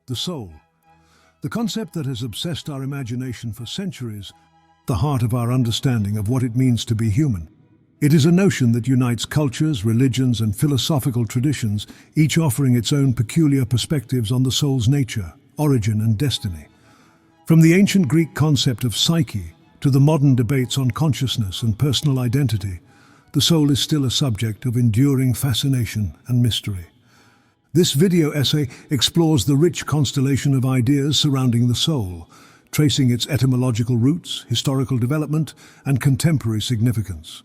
the soul. The concept that has obsessed our imagination for centuries, the heart of our understanding of what it means to be human. It is a notion that unites cultures, religions, and philosophical traditions, each offering its own peculiar perspectives on the soul's nature, origin, and destiny. From the ancient Greek concept of psyche to the modern debates on consciousness and personal identity, the soul is still a subject of enduring fascination and mystery. This video essay explores the rich constellation of ideas surrounding the soul, tracing its etymological roots, historical development, and contemporary significance.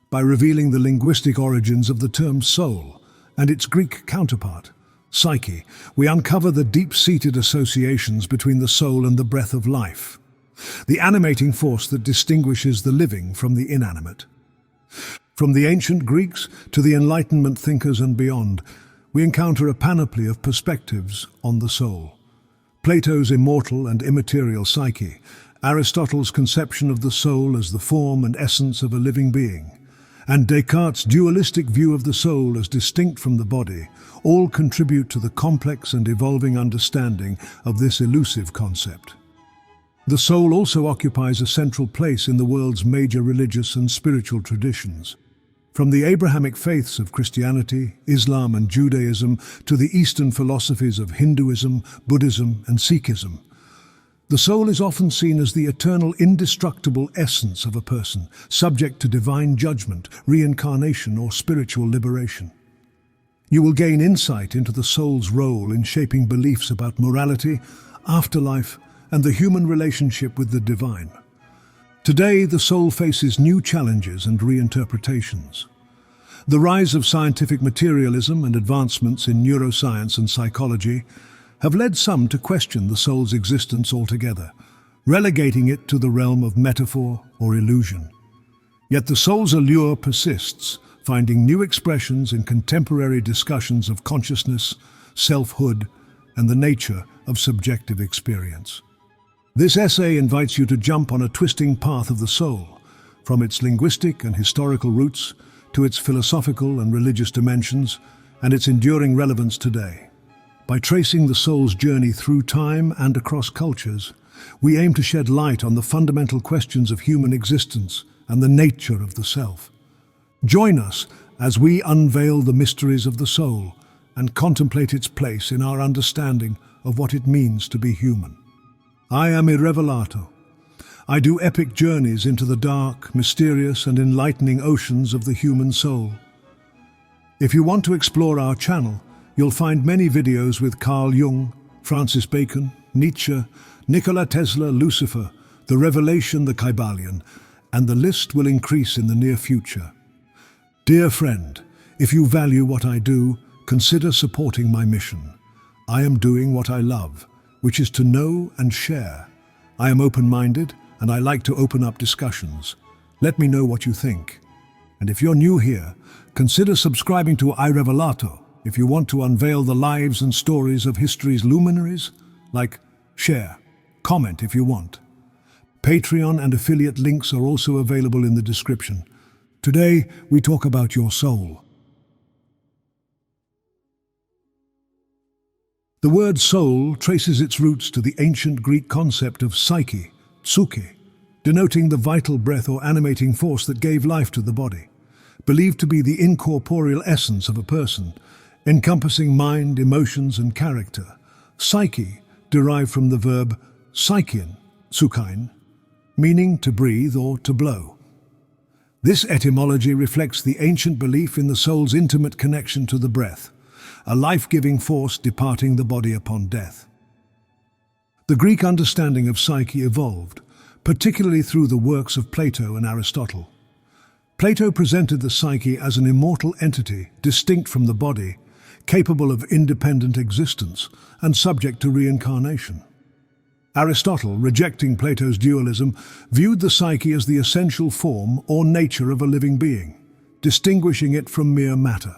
By revealing the linguistic origins of the term soul and its Greek counterpart, psyche, we uncover the deep-seated associations between the soul and the breath of life, the animating force that distinguishes the living from the inanimate. From the ancient Greeks to the Enlightenment thinkers and beyond, we encounter a panoply of perspectives on the soul. Plato's immortal and immaterial psyche, Aristotle's conception of the soul as the form and essence of a living being, and Descartes' dualistic view of the soul as distinct from the body, all contribute to the complex and evolving understanding of this elusive concept. The soul also occupies a central place in the world's major religious and spiritual traditions. From the Abrahamic faiths of Christianity, Islam, and Judaism to the Eastern philosophies of Hinduism, Buddhism, and Sikhism, the soul is often seen as the eternal, indestructible essence of a person, subject to divine judgment, reincarnation, or spiritual liberation. You will gain insight into the soul's role in shaping beliefs about morality, afterlife, and the human relationship with the divine. Today, the soul faces new challenges and reinterpretations. The rise of scientific materialism and advancements in neuroscience and psychology have led some to question the soul's existence altogether, relegating it to the realm of metaphor or illusion. Yet the soul's allure persists, finding new expressions in contemporary discussions of consciousness, selfhood, and the nature of subjective experience. This essay invites you to jump on a twisting path of the soul, from its linguistic and historical roots to its philosophical and religious dimensions and its enduring relevance today. By tracing the soul's journey through time and across cultures, we aim to shed light on the fundamental questions of human existence and the nature of the self. Join us as we unveil the mysteries of the soul and contemplate its place in our understanding of what it means to be human. I am Irrevelato. I do epic journeys into the dark, mysterious, and enlightening oceans of the human soul. If you want to explore our channel, you'll find many videos with Carl Jung, Francis Bacon, Nietzsche, Nikola Tesla, Lucifer, the Revelation, the Kybalion, and the list will increase in the near future. Dear friend, if you value what I do, consider supporting my mission. I am doing what I love, which is to know and share. I am open-minded, and I like to open up discussions. Let me know what you think. And if you're new here, consider subscribing to Irrevelato if you want to unveil the lives and stories of history's luminaries. Like, share, comment if you want. Patreon and affiliate links are also available in the description. Today, we talk about your soul. The word soul traces its roots to the ancient Greek concept of psyche, psyche, denoting the vital breath or animating force that gave life to the body, believed to be the incorporeal essence of a person, encompassing mind, emotions, and character. Psyche, derived from the verb psychein, psychein, meaning to breathe or to blow. This etymology reflects the ancient belief in the soul's intimate connection to the breath, a life-giving force departing the body upon death. The Greek understanding of psyche evolved, particularly through the works of Plato and Aristotle. Plato presented the psyche as an immortal entity distinct from the body, capable of independent existence and subject to reincarnation. Aristotle, rejecting Plato's dualism, viewed the psyche as the essential form or nature of a living being, distinguishing it from mere matter.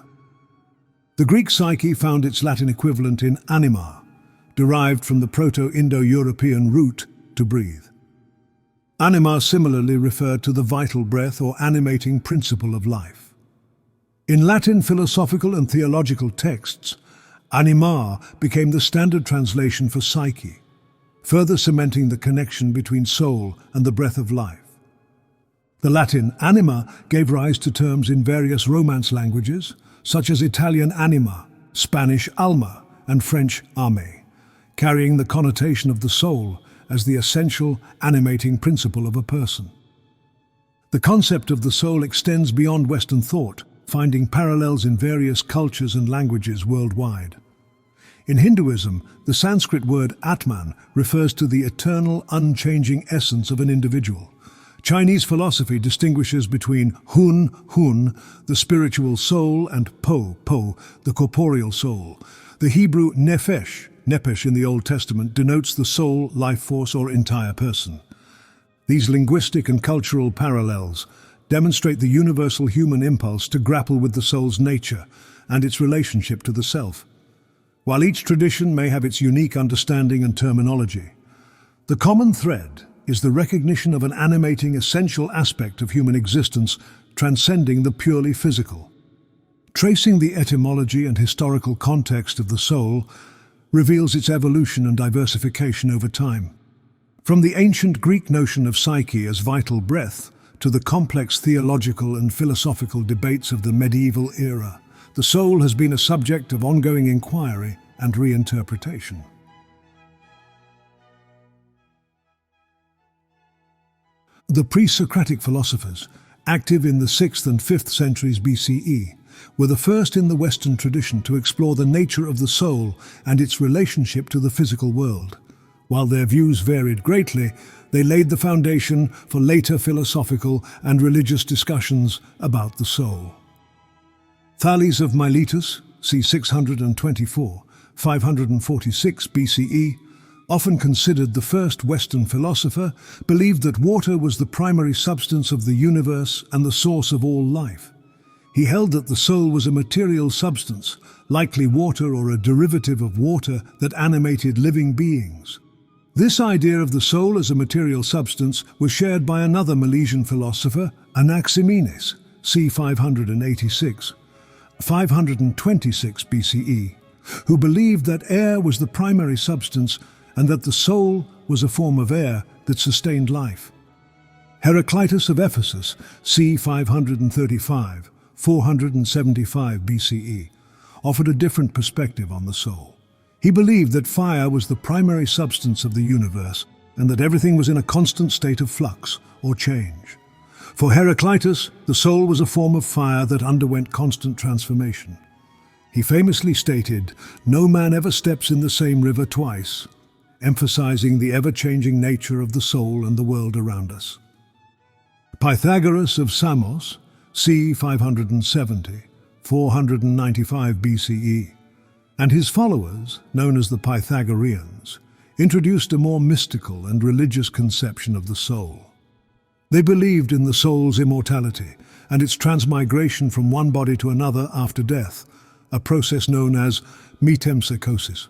The Greek psyche found its Latin equivalent in anima, derived from the Proto-Indo-European root to breathe. Anima similarly referred to the vital breath or animating principle of life. In Latin philosophical and theological texts, Anima became the standard translation for psyche, further cementing the connection between soul and the breath of life. The Latin anima gave rise to terms in various Romance languages, such as Italian anima, Spanish alma, and French ame, carrying the connotation of the soul as the essential animating principle of a person. The concept of the soul extends beyond Western thought, finding parallels in various cultures and languages worldwide. In Hinduism, the Sanskrit word Atman refers to the eternal, unchanging essence of an individual. Chinese philosophy distinguishes between Hun, the spiritual soul, and Po, the corporeal soul. The Hebrew Nephesh in the Old Testament denotes the soul, life force, or entire person. These linguistic and cultural parallels demonstrate the universal human impulse to grapple with the soul's nature and its relationship to the self. While each tradition may have its unique understanding and terminology, the common thread is the recognition of an animating, essential aspect of human existence transcending the purely physical. Tracing the etymology and historical context of the soul reveals its evolution and diversification over time. From the ancient Greek notion of psyche as vital breath to the complex theological and philosophical debates of the medieval era, the soul has been a subject of ongoing inquiry and reinterpretation. The Presocratic philosophers, active in the 6th and 5th centuries BCE, were the first in the Western tradition to explore the nature of the soul and its relationship to the physical world. While their views varied greatly, they laid the foundation for later philosophical and religious discussions about the soul. Thales of Miletus, c. 624, 546 BCE, often considered the first Western philosopher, believed that water was the primary substance of the universe and the source of all life. He held that the soul was a material substance, likely water or a derivative of water that animated living beings. This idea of the soul as a material substance was shared by another Milesian philosopher, Anaximenes, c. 586, 526 BCE, who believed that air was the primary substance and that the soul was a form of air that sustained life. Heraclitus of Ephesus, c. 535, 475 BCE, offered a different perspective on the soul. He believed that fire was the primary substance of the universe and that everything was in a constant state of flux or change. For Heraclitus, the soul was a form of fire that underwent constant transformation. He famously stated, "No man ever steps in the same river twice," emphasizing the ever-changing nature of the soul and the world around us. Pythagoras of Samos, c. 570, 495 BCE, and his followers, known as the Pythagoreans, introduced a more mystical and religious conception of the soul. They believed in the soul's immortality and its transmigration from one body to another after death, a process known as metempsychosis.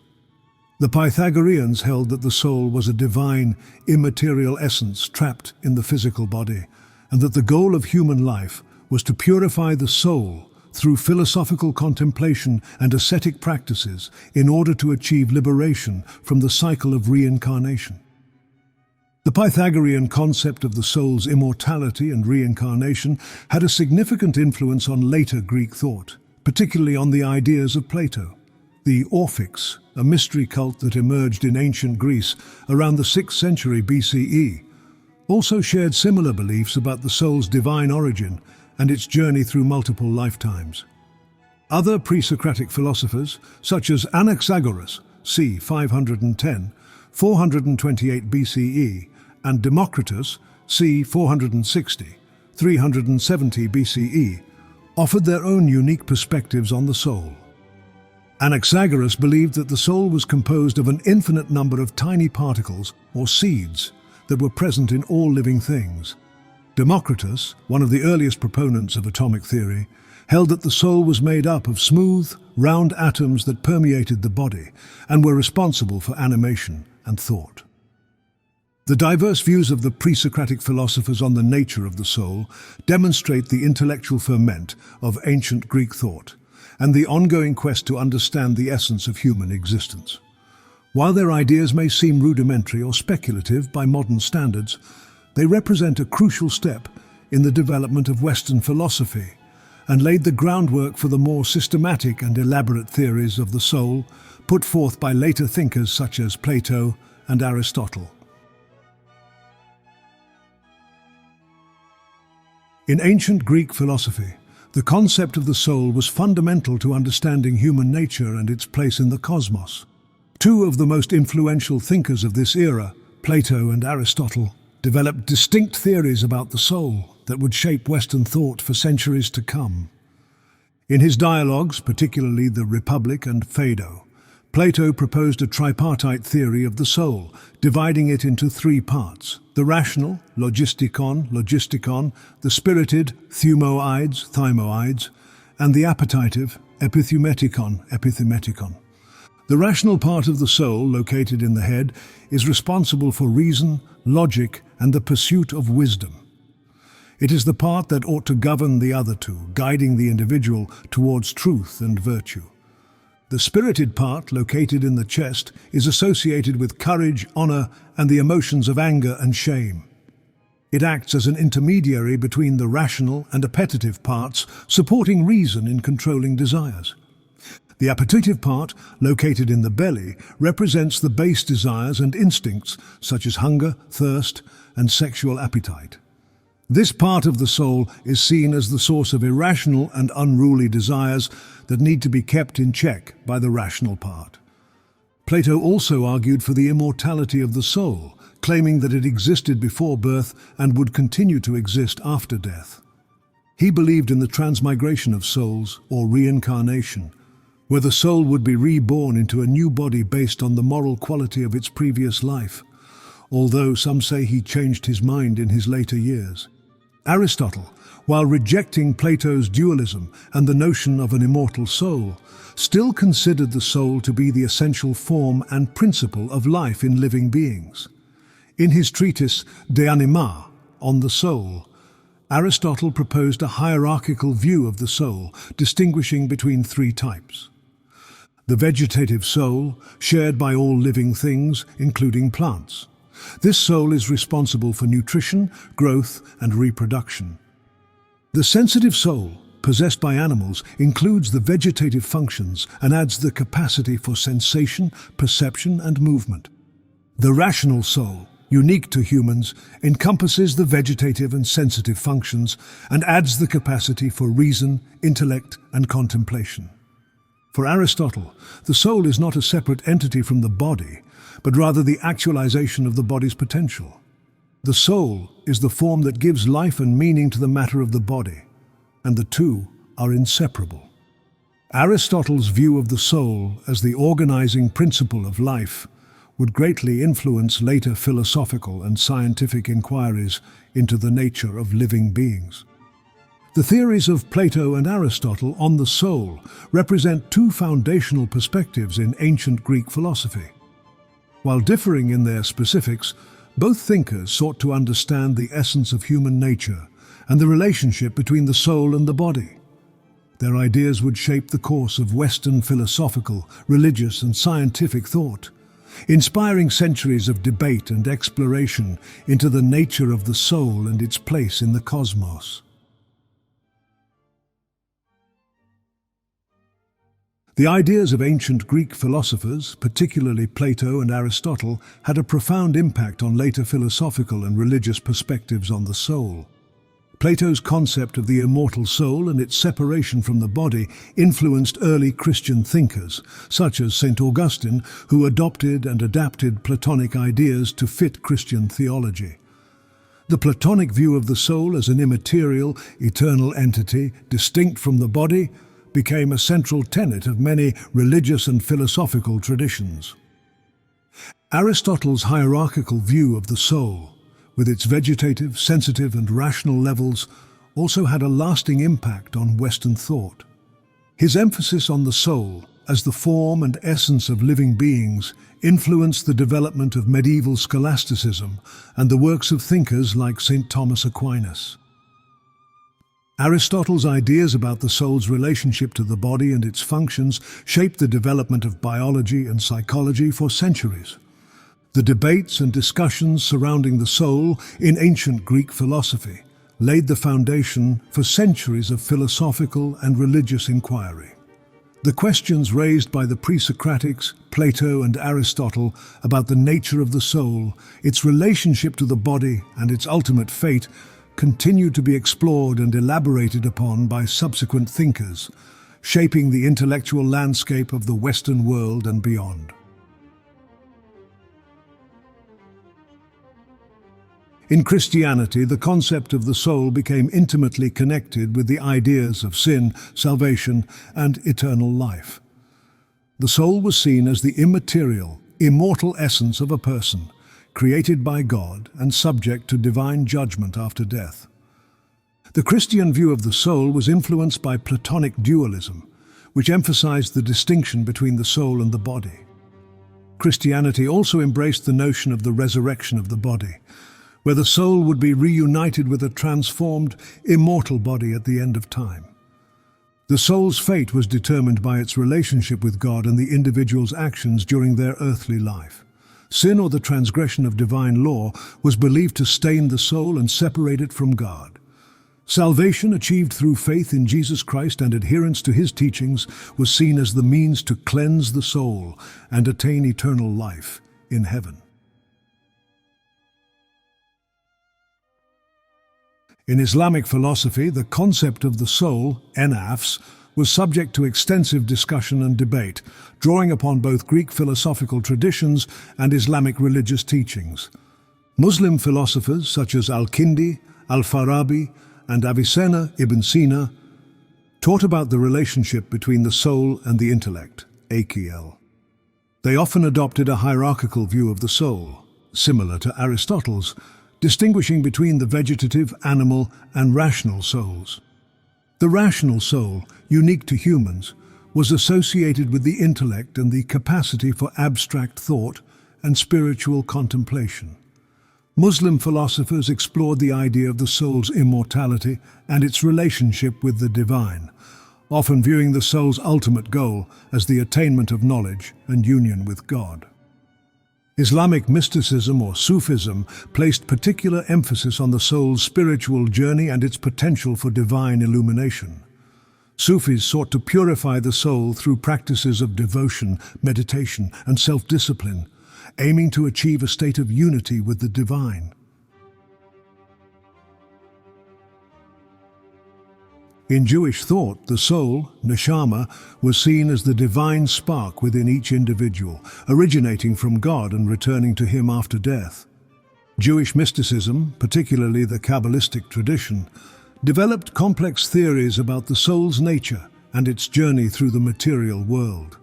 The Pythagoreans held that the soul was a divine, immaterial essence trapped in the physical body, and that the goal of human life was to purify the soul through philosophical contemplation and ascetic practices in order to achieve liberation from the cycle of reincarnation. The Pythagorean concept of the soul's immortality and reincarnation had a significant influence on later Greek thought, particularly on the ideas of Plato. The Orphics, a mystery cult that emerged in ancient Greece around the 6th century BCE, also shared similar beliefs about the soul's divine origin and its journey through multiple lifetimes. Other pre-Socratic philosophers, such as Anaxagoras, c. 510, 428 BCE, and Democritus, c. 460, 370 BCE, offered their own unique perspectives on the soul. Anaxagoras believed that the soul was composed of an infinite number of tiny particles, or seeds, that were present in all living things. Democritus, one of the earliest proponents of atomic theory, held that the soul was made up of smooth, round atoms that permeated the body and were responsible for animation and thought. The diverse views of the pre-Socratic philosophers on the nature of the soul demonstrate the intellectual ferment of ancient Greek thought, and the ongoing quest to understand the essence of human existence. While their ideas may seem rudimentary or speculative by modern standards, they represent a crucial step in the development of Western philosophy and laid the groundwork for the more systematic and elaborate theories of the soul put forth by later thinkers such as Plato and Aristotle. In ancient Greek philosophy, the concept of the soul was fundamental to understanding human nature and its place in the cosmos. Two of the most influential thinkers of this era, Plato and Aristotle, developed distinct theories about the soul that would shape Western thought for centuries to come. In his dialogues, particularly the Republic and Phaedo, Plato proposed a tripartite theory of the soul, dividing it into three parts: the rational, logistikon, the spirited, thymoids, and the appetitive, epithymetikon. The rational part of the soul, located in the head, is responsible for reason, logic, and the pursuit of wisdom. It is the part that ought to govern the other two, guiding the individual towards truth and virtue. The spirited part, located in the chest, is associated with courage, honor, and the emotions of anger and shame. It acts as an intermediary between the rational and appetitive parts, supporting reason in controlling desires. The appetitive part, located in the belly, represents the base desires and instincts such as hunger, thirst, and sexual appetite. This part of the soul is seen as the source of irrational and unruly desires that need to be kept in check by the rational part. Plato also argued for the immortality of the soul, claiming that it existed before birth and would continue to exist after death. He believed in the transmigration of souls, or reincarnation, where the soul would be reborn into a new body based on the moral quality of its previous life, although some say he changed his mind in his later years. Aristotle, while rejecting Plato's dualism and the notion of an immortal soul, still considered the soul to be the essential form and principle of life in living beings. In his treatise De Anima, on the soul, Aristotle proposed a hierarchical view of the soul, distinguishing between three types. The vegetative soul, shared by all living things, including plants. This soul is responsible for nutrition, growth, and reproduction. The sensitive soul, possessed by animals, includes the vegetative functions and adds the capacity for sensation, perception, and movement. The rational soul, unique to humans, encompasses the vegetative and sensitive functions and adds the capacity for reason, intellect, and contemplation. For Aristotle, the soul is not a separate entity from the body, but rather the actualization of the body's potential. The soul is the form that gives life and meaning to the matter of the body, and the two are inseparable. Aristotle's view of the soul as the organizing principle of life would greatly influence later philosophical and scientific inquiries into the nature of living beings. The theories of Plato and Aristotle on the soul represent two foundational perspectives in ancient Greek philosophy. While differing in their specifics, both thinkers sought to understand the essence of human nature and the relationship between the soul and the body. Their ideas would shape the course of Western philosophical, religious, and scientific thought, inspiring centuries of debate and exploration into the nature of the soul and its place in the cosmos. The ideas of ancient Greek philosophers, particularly Plato and Aristotle, had a profound impact on later philosophical and religious perspectives on the soul. Plato's concept of the immortal soul and its separation from the body influenced early Christian thinkers, such as St. Augustine, who adopted and adapted Platonic ideas to fit Christian theology. The Platonic view of the soul as an immaterial, eternal entity, distinct from the body, became a central tenet of many religious and philosophical traditions. Aristotle's hierarchical view of the soul, with its vegetative, sensitive, and rational levels, also had a lasting impact on Western thought. His emphasis on the soul as the form and essence of living beings influenced the development of medieval scholasticism and the works of thinkers like St. Thomas Aquinas. Aristotle's ideas about the soul's relationship to the body and its functions shaped the development of biology and psychology for centuries. The debates and discussions surrounding the soul in ancient Greek philosophy laid the foundation for centuries of philosophical and religious inquiry. The questions raised by the Presocratics, Plato and Aristotle about the nature of the soul, its relationship to the body and its ultimate fate continue to be explored and elaborated upon by subsequent thinkers, shaping the intellectual landscape of the Western world and beyond. In Christianity, the concept of the soul became intimately connected with the ideas of sin, salvation, and eternal life. The soul was seen as the immaterial, immortal essence of a person, created by God and subject to divine judgment after death. The Christian view of the soul was influenced by Platonic dualism, which emphasized the distinction between the soul and the body. Christianity also embraced the notion of the resurrection of the body, where the soul would be reunited with a transformed, immortal body at the end of time. The soul's fate was determined by its relationship with God and the individual's actions during their earthly life. Sin or the transgression of divine law was believed to stain the soul and separate it from God. Salvation achieved through faith in Jesus Christ and adherence to his teachings was seen as the means to cleanse the soul and attain eternal life in heaven. In Islamic philosophy, the concept of the soul, nafs, was subject to extensive discussion and debate, drawing upon both Greek philosophical traditions and Islamic religious teachings. Muslim philosophers such as Al-Kindi, Al-Farabi, and Avicenna ibn Sina taught about the relationship between the soul and the intellect, AKL. They often adopted a hierarchical view of the soul, similar to Aristotle's, distinguishing between the vegetative, animal, and rational souls. The rational soul, unique to humans, was associated with the intellect and the capacity for abstract thought and spiritual contemplation. Muslim philosophers explored the idea of the soul's immortality and its relationship with the divine, often viewing the soul's ultimate goal as the attainment of knowledge and union with God. Islamic mysticism or Sufism placed particular emphasis on the soul's spiritual journey and its potential for divine illumination. Sufis sought to purify the soul through practices of devotion, meditation, and self-discipline, aiming to achieve a state of unity with the divine. In Jewish thought, the soul, neshama, was seen as the divine spark within each individual, originating from God and returning to him after death. Jewish mysticism, particularly the Kabbalistic tradition, developed complex theories about the soul's nature and its journey through the material world.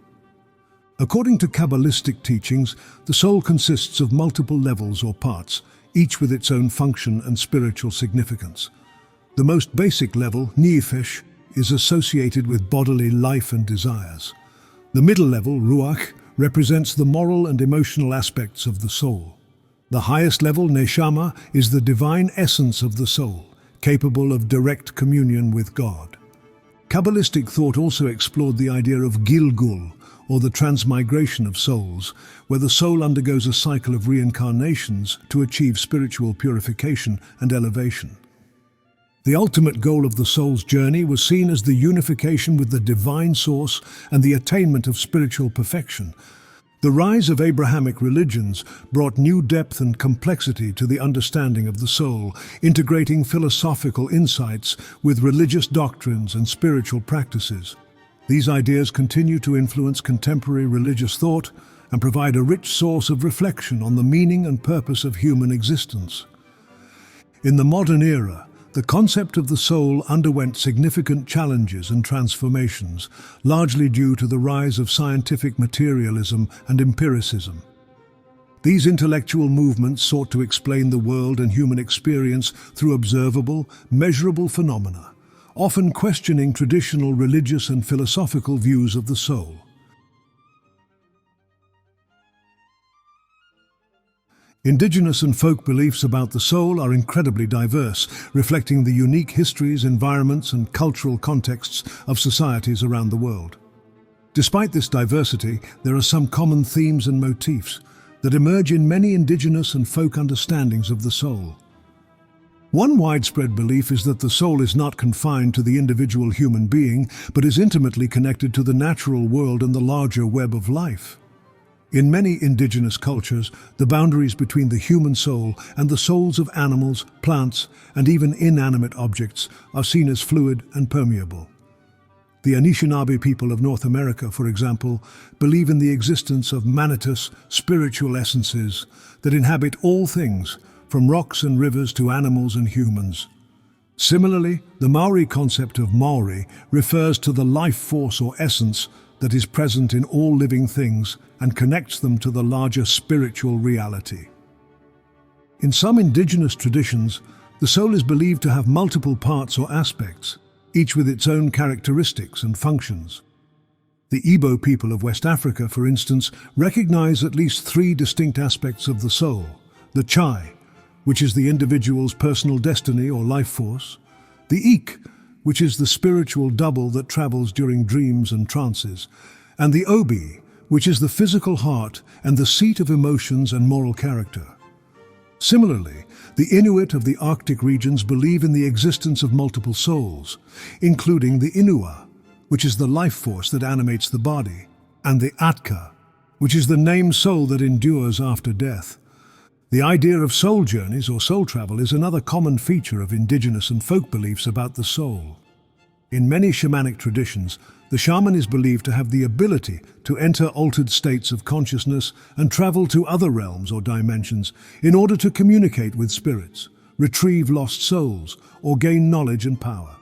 According to Kabbalistic teachings, the soul consists of multiple levels or parts, each with its own function and spiritual significance. The most basic level, nefesh, is associated with bodily life and desires. The middle level, ruach, represents the moral and emotional aspects of the soul. The highest level, neshama, is the divine essence of the soul, capable of direct communion with God. Kabbalistic thought also explored the idea of gilgul, or the transmigration of souls, where the soul undergoes a cycle of reincarnations to achieve spiritual purification and elevation. The ultimate goal of the soul's journey was seen as the unification with the divine source and the attainment of spiritual perfection. The rise of Abrahamic religions brought new depth and complexity to the understanding of the soul, integrating philosophical insights with religious doctrines and spiritual practices. These ideas continue to influence contemporary religious thought and provide a rich source of reflection on the meaning and purpose of human existence. In the modern era, the concept of the soul underwent significant challenges and transformations, largely due to the rise of scientific materialism and empiricism. These intellectual movements sought to explain the world and human experience through observable, measurable phenomena, often questioning traditional religious and philosophical views of the soul. Indigenous and folk beliefs about the soul are incredibly diverse, reflecting the unique histories, environments, and cultural contexts of societies around the world. Despite this diversity, there are some common themes and motifs that emerge in many indigenous and folk understandings of the soul. One widespread belief is that the soul is not confined to the individual human being, but is intimately connected to the natural world and the larger web of life. In many indigenous cultures, the boundaries between the human soul and the souls of animals, plants, and even inanimate objects are seen as fluid and permeable. The Anishinaabe people of North America, for example, believe in the existence of manitus, spiritual essences that inhabit all things, from rocks and rivers to animals and humans. Similarly, the Maori concept of Maori refers to the life force or essence that is present in all living things and connects them to the larger spiritual reality. In some indigenous traditions, the soul is believed to have multiple parts or aspects, each with its own characteristics and functions. The Igbo people of West Africa, for instance, recognize at least three distinct aspects of the soul: the chai, which is the individual's personal destiny or life force; the ik, which is the spiritual double that travels during dreams and trances; and the obi, which is the physical heart and the seat of emotions and moral character. Similarly, the Inuit of the Arctic regions believe in the existence of multiple souls, including the Inua, which is the life force that animates the body, and the Atka, which is the named soul that endures after death. The idea of soul journeys or soul travel is another common feature of indigenous and folk beliefs about the soul. In many shamanic traditions, the shaman is believed to have the ability to enter altered states of consciousness and travel to other realms or dimensions in order to communicate with spirits, retrieve lost souls, or gain knowledge and power.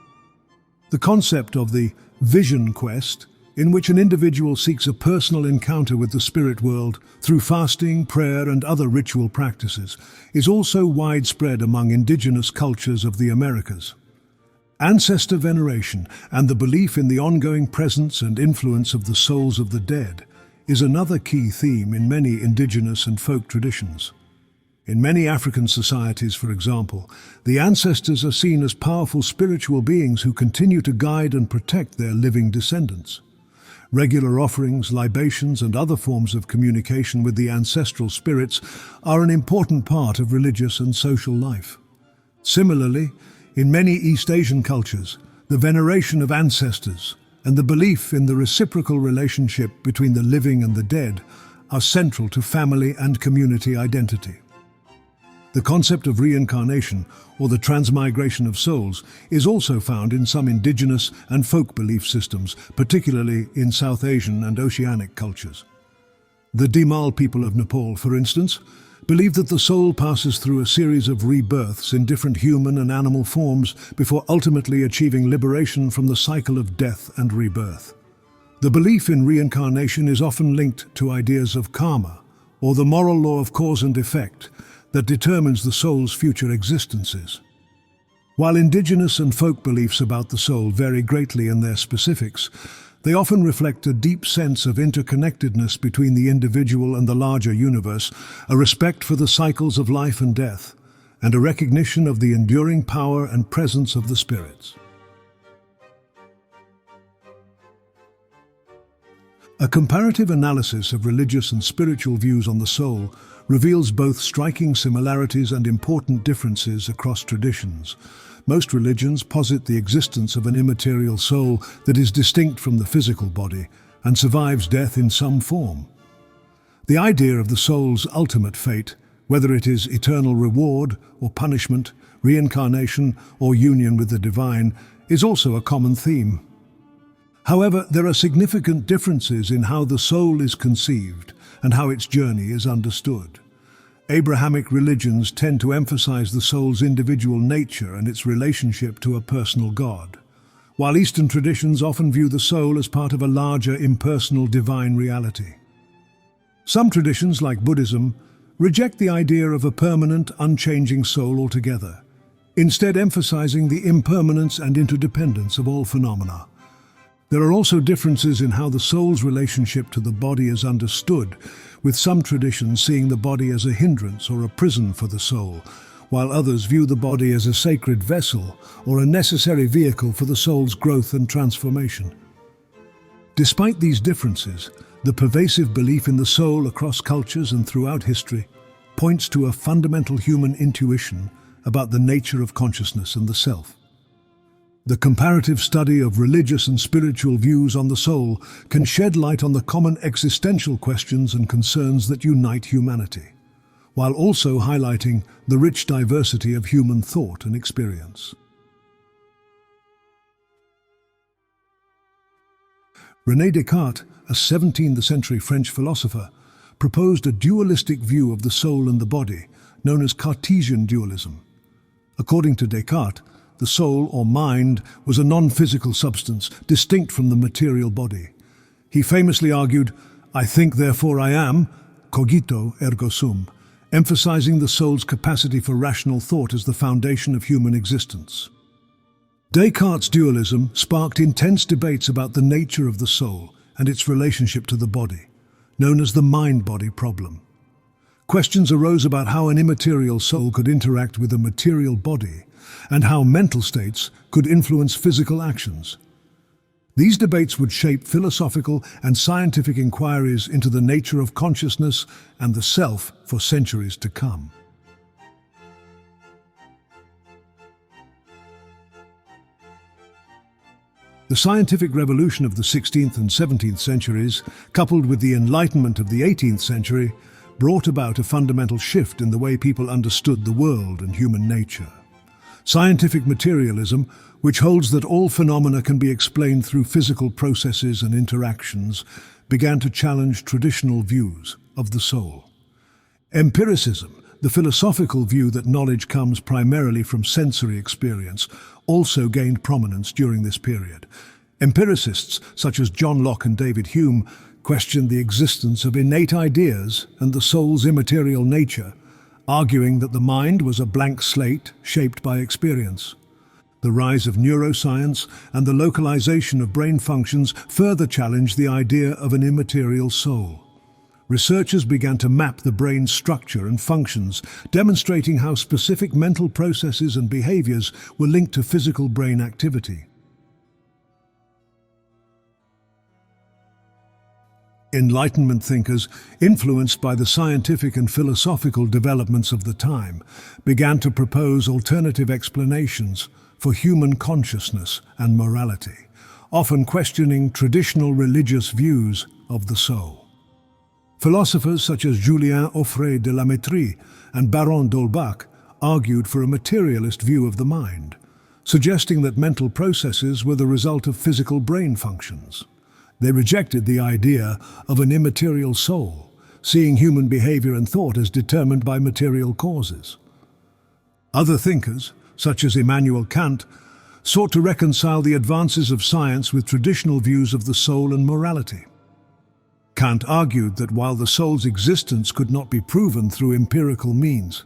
The concept of the vision quest, in which an individual seeks a personal encounter with the spirit world through fasting, prayer, and other ritual practices, is also widespread among indigenous cultures of the Americas. Ancestor veneration and the belief in the ongoing presence and influence of the souls of the dead is another key theme in many indigenous and folk traditions. In many African societies, for example, the ancestors are seen as powerful spiritual beings who continue to guide and protect their living descendants. Regular offerings, libations, and other forms of communication with the ancestral spirits are an important part of religious and social life. Similarly, in many East Asian cultures, the veneration of ancestors and the belief in the reciprocal relationship between the living and the dead are central to family and community identity. The concept of reincarnation, or the transmigration of souls, is also found in some indigenous and folk belief systems, particularly in South Asian and Oceanic cultures. The Dimal people of Nepal, for instance, believe that the soul passes through a series of rebirths in different human and animal forms before ultimately achieving liberation from the cycle of death and rebirth. The belief in reincarnation is often linked to ideas of karma, or the moral law of cause and effect, that determines the soul's future existences. While indigenous and folk beliefs about the soul vary greatly in their specifics, they often reflect a deep sense of interconnectedness between the individual and the larger universe, a respect for the cycles of life and death, and a recognition of the enduring power and presence of the spirits. A comparative analysis of religious and spiritual views on the soul reveals both striking similarities and important differences across traditions. Most religions posit the existence of an immaterial soul that is distinct from the physical body and survives death in some form. The idea of the soul's ultimate fate, whether it is eternal reward or punishment, reincarnation or union with the divine, is also a common theme. However, there are significant differences in how the soul is conceived and how its journey is understood. Abrahamic religions tend to emphasize the soul's individual nature and its relationship to a personal God, while Eastern traditions often view the soul as part of a larger impersonal divine reality. Some traditions, like Buddhism, reject the idea of a permanent, unchanging soul altogether, instead emphasizing the impermanence and interdependence of all phenomena. There are also differences in how the soul's relationship to the body is understood, with some traditions seeing the body as a hindrance or a prison for the soul, while others view the body as a sacred vessel or a necessary vehicle for the soul's growth and transformation. Despite these differences, the pervasive belief in the soul across cultures and throughout history points to a fundamental human intuition about the nature of consciousness and the self. The comparative study of religious and spiritual views on the soul can shed light on the common existential questions and concerns that unite humanity, while also highlighting the rich diversity of human thought and experience. René Descartes, a 17th century French philosopher, proposed a dualistic view of the soul and the body, known as Cartesian dualism. According to Descartes, the soul or mind was a non-physical substance distinct from the material body. He famously argued, "I think, therefore I am, cogito ergo sum," emphasizing the soul's capacity for rational thought as the foundation of human existence. Descartes' dualism sparked intense debates about the nature of the soul and its relationship to the body, known as the mind-body problem. Questions arose about how an immaterial soul could interact with a material body, and how mental states could influence physical actions. These debates would shape philosophical and scientific inquiries into the nature of consciousness and the self for centuries to come. The scientific revolution of the 16th and 17th centuries, coupled with the Enlightenment of the 18th century, brought about a fundamental shift in the way people understood the world and human nature. Scientific materialism, which holds that all phenomena can be explained through physical processes and interactions, began to challenge traditional views of the soul. Empiricism, the philosophical view that knowledge comes primarily from sensory experience, also gained prominence during this period. Empiricists such as John Locke and David Hume questioned the existence of innate ideas and the soul's immaterial nature, arguing that the mind was a blank slate shaped by experience. The rise of neuroscience and the localization of brain functions further challenged the idea of an immaterial soul. Researchers began to map the brain's structure and functions, demonstrating how specific mental processes and behaviors were linked to physical brain activity. Enlightenment thinkers, influenced by the scientific and philosophical developments of the time, began to propose alternative explanations for human consciousness and morality, often questioning traditional religious views of the soul. Philosophers such as Julien Offray de la Métrie and Baron d'Holbach argued for a materialist view of the mind, suggesting that mental processes were the result of physical brain functions. They rejected the idea of an immaterial soul, seeing human behavior and thought as determined by material causes. Other thinkers, such as Immanuel Kant, sought to reconcile the advances of science with traditional views of the soul and morality. Kant argued that while the soul's existence could not be proven through empirical means,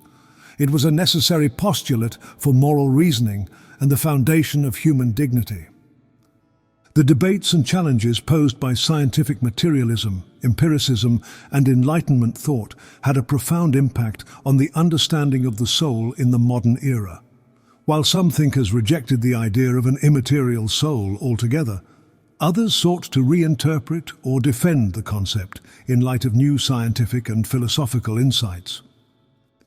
it was a necessary postulate for moral reasoning and the foundation of human dignity. The debates and challenges posed by scientific materialism, empiricism, and Enlightenment thought had a profound impact on the understanding of the soul in the modern era. While some thinkers rejected the idea of an immaterial soul altogether, others sought to reinterpret or defend the concept in light of new scientific and philosophical insights.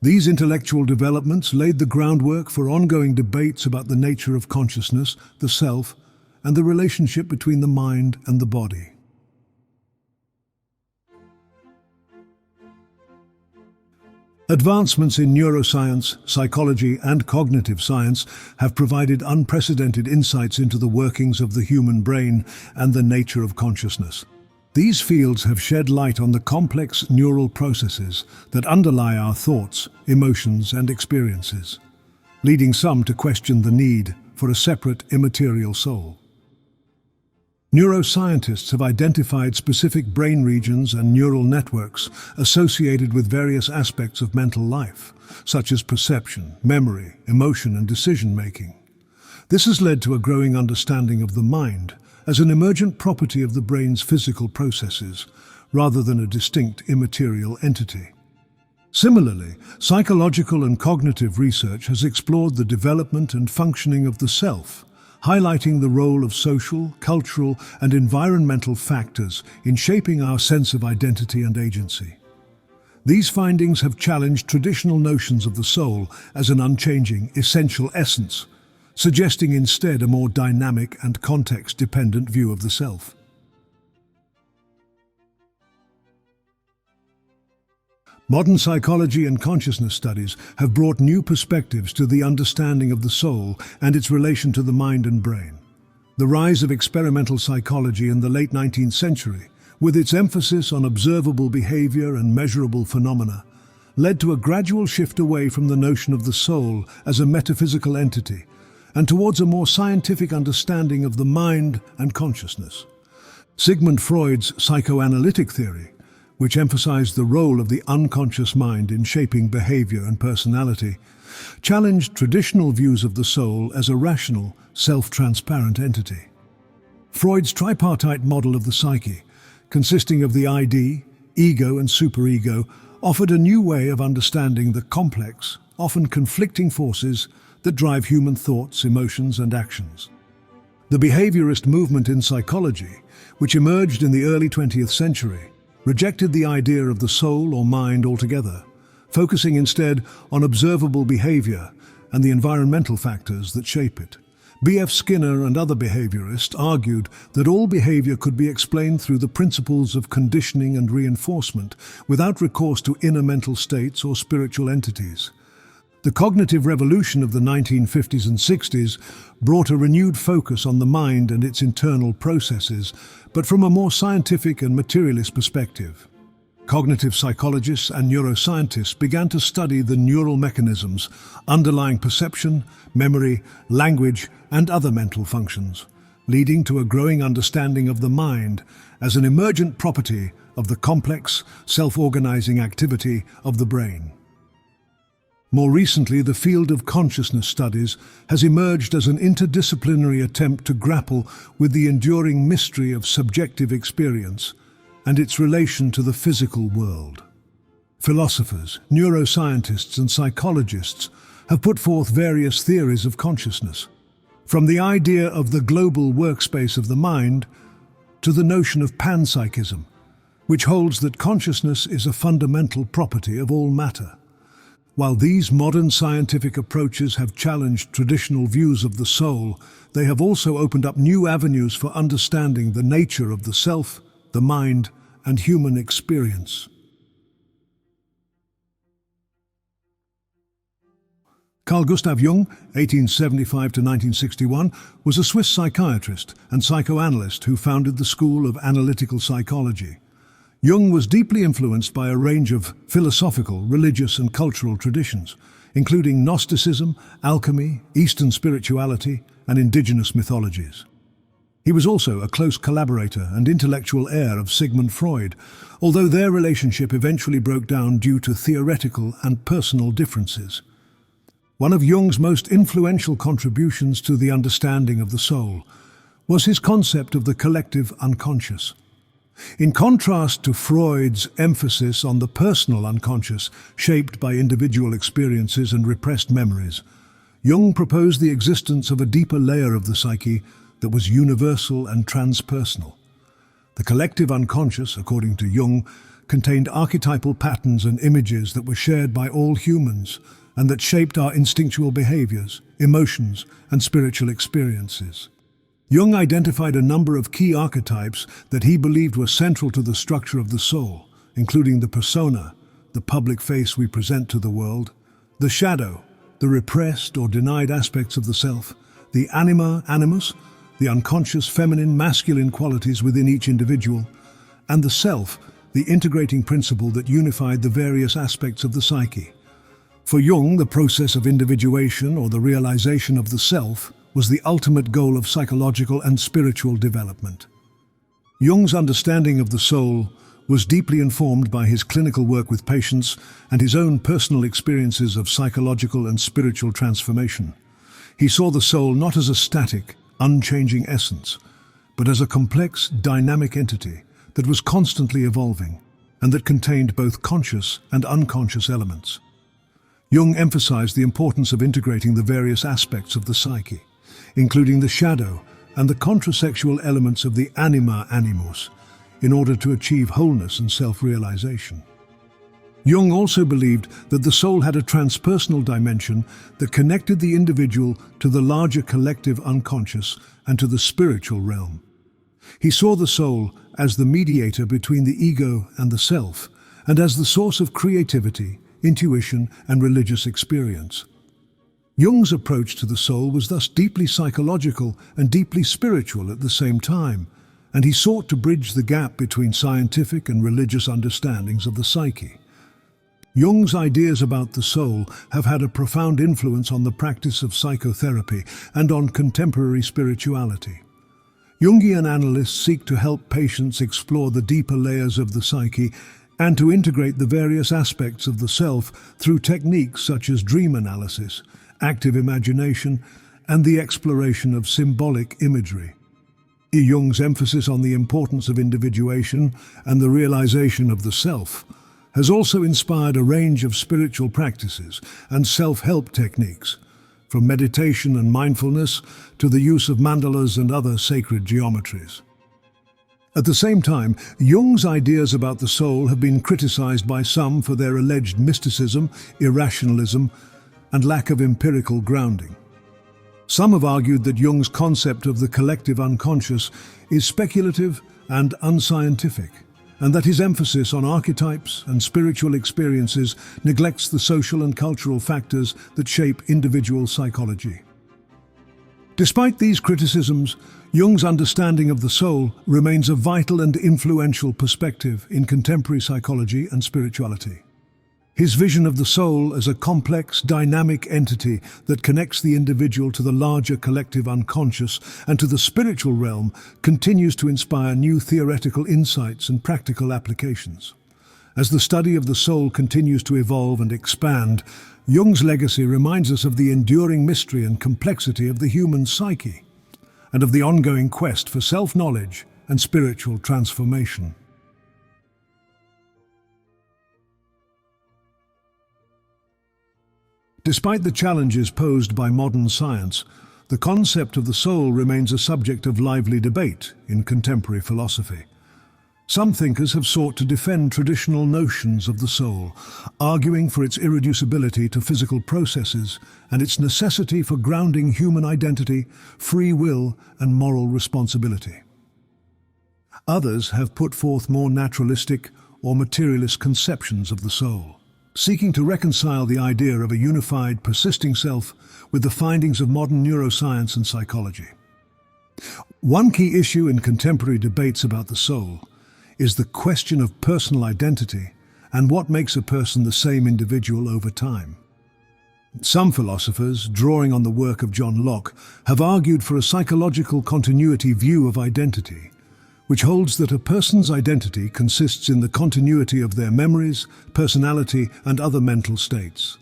These intellectual developments laid the groundwork for ongoing debates about the nature of consciousness, the self, and the relationship between the mind and the body. Advancements in neuroscience, psychology, and cognitive science have provided unprecedented insights into the workings of the human brain and the nature of consciousness. These fields have shed light on the complex neural processes that underlie our thoughts, emotions, and experiences, leading some to question the need for a separate immaterial soul. Neuroscientists have identified specific brain regions and neural networks associated with various aspects of mental life, such as perception, memory, emotion, and decision-making. This has led to a growing understanding of the mind as an emergent property of the brain's physical processes, rather than a distinct immaterial entity. Similarly, psychological and cognitive research has explored the development and functioning of the self, highlighting the role of social, cultural, and environmental factors in shaping our sense of identity and agency. These findings have challenged traditional notions of the soul as an unchanging, essential essence, suggesting instead a more dynamic and context-dependent view of the self. Modern psychology and consciousness studies have brought new perspectives to the understanding of the soul and its relation to the mind and brain. The rise of experimental psychology in the late 19th century, with its emphasis on observable behavior and measurable phenomena, led to a gradual shift away from the notion of the soul as a metaphysical entity and towards a more scientific understanding of the mind and consciousness. Sigmund Freud's psychoanalytic theory, which emphasized the role of the unconscious mind in shaping behavior and personality, challenged traditional views of the soul as a rational, self-transparent entity. Freud's tripartite model of the psyche, consisting of the ID, ego and superego, offered a new way of understanding the complex, often conflicting forces that drive human thoughts, emotions, and actions. The behaviorist movement in psychology, which emerged in the early 20th century, rejected the idea of the soul or mind altogether, focusing instead on observable behavior and the environmental factors that shape it. B.F. Skinner and other behaviorists argued that all behavior could be explained through the principles of conditioning and reinforcement without recourse to inner mental states or spiritual entities. The cognitive revolution of the 1950s and 60s brought a renewed focus on the mind and its internal processes, but from a more scientific and materialist perspective. Cognitive psychologists and neuroscientists began to study the neural mechanisms underlying perception, memory, language, and other mental functions, leading to a growing understanding of the mind as an emergent property of the complex, self-organizing activity of the brain. More recently, the field of consciousness studies has emerged as an interdisciplinary attempt to grapple with the enduring mystery of subjective experience and its relation to the physical world. Philosophers, neuroscientists, and psychologists have put forth various theories of consciousness, from the idea of the global workspace of the mind to the notion of panpsychism, which holds that consciousness is a fundamental property of all matter. While these modern scientific approaches have challenged traditional views of the soul, they have also opened up new avenues for understanding the nature of the self, the mind, and human experience. Carl Gustav Jung, 1875 to 1961, was a Swiss psychiatrist and psychoanalyst who founded the School of Analytical Psychology. Jung was deeply influenced by a range of philosophical, religious, and cultural traditions, including Gnosticism, alchemy, Eastern spirituality, and indigenous mythologies. He was also a close collaborator and intellectual heir of Sigmund Freud, although their relationship eventually broke down due to theoretical and personal differences. One of Jung's most influential contributions to the understanding of the soul was his concept of the collective unconscious. In contrast to Freud's emphasis on the personal unconscious, shaped by individual experiences and repressed memories, Jung proposed the existence of a deeper layer of the psyche that was universal and transpersonal. The collective unconscious, according to Jung, contained archetypal patterns and images that were shared by all humans and that shaped our instinctual behaviors, emotions, and spiritual experiences. Jung identified a number of key archetypes that he believed were central to the structure of the soul, including the persona, the public face we present to the world, the shadow, the repressed or denied aspects of the self, the anima, animus, the unconscious feminine, masculine qualities within each individual, and the self, the integrating principle that unified the various aspects of the psyche. For Jung, the process of individuation or the realization of the self was the ultimate goal of psychological and spiritual development. Jung's understanding of the soul was deeply informed by his clinical work with patients and his own personal experiences of psychological and spiritual transformation. He saw the soul not as a static, unchanging essence, but as a complex, dynamic entity that was constantly evolving and that contained both conscious and unconscious elements. Jung emphasized the importance of integrating the various aspects of the psyche, including the shadow and the contrasexual elements of the anima animus, in order to achieve wholeness and self-realization. Jung also believed that the soul had a transpersonal dimension that connected the individual to the larger collective unconscious and to the spiritual realm. He saw the soul as the mediator between the ego and the self, and as the source of creativity, intuition, and religious experience. Jung's approach to the soul was thus deeply psychological and deeply spiritual at the same time, and he sought to bridge the gap between scientific and religious understandings of the psyche. Jung's ideas about the soul have had a profound influence on the practice of psychotherapy and on contemporary spirituality. Jungian analysts seek to help patients explore the deeper layers of the psyche and to integrate the various aspects of the self through techniques such as dream analysis, active imagination, and the exploration of symbolic imagery. Jung's emphasis on the importance of individuation and the realization of the self has also inspired a range of spiritual practices and self-help techniques, from meditation and mindfulness to the use of mandalas and other sacred geometries. At the same time, Jung's ideas about the soul have been criticized by some for their alleged mysticism, irrationalism, and lack of empirical grounding. Some have argued that Jung's concept of the collective unconscious is speculative and unscientific, and that his emphasis on archetypes and spiritual experiences neglects the social and cultural factors that shape individual psychology. Despite these criticisms, Jung's understanding of the soul remains a vital and influential perspective in contemporary psychology and spirituality. His vision of the soul as a complex, dynamic entity that connects the individual to the larger collective unconscious and to the spiritual realm continues to inspire new theoretical insights and practical applications. As the study of the soul continues to evolve and expand, Jung's legacy reminds us of the enduring mystery and complexity of the human psyche, and of the ongoing quest for self-knowledge and spiritual transformation. Despite the challenges posed by modern science, the concept of the soul remains a subject of lively debate in contemporary philosophy. Some thinkers have sought to defend traditional notions of the soul, arguing for its irreducibility to physical processes and its necessity for grounding human identity, free will, and moral responsibility. Others have put forth more naturalistic or materialist conceptions of the soul, seeking to reconcile the idea of a unified, persisting self with the findings of modern neuroscience and psychology. One key issue in contemporary debates about the soul is the question of personal identity and what makes a person the same individual over time. Some philosophers, drawing on the work of John Locke, have argued for a psychological continuity view of identity, which holds that a person's identity consists in the continuity of their memories, personality, and other mental states.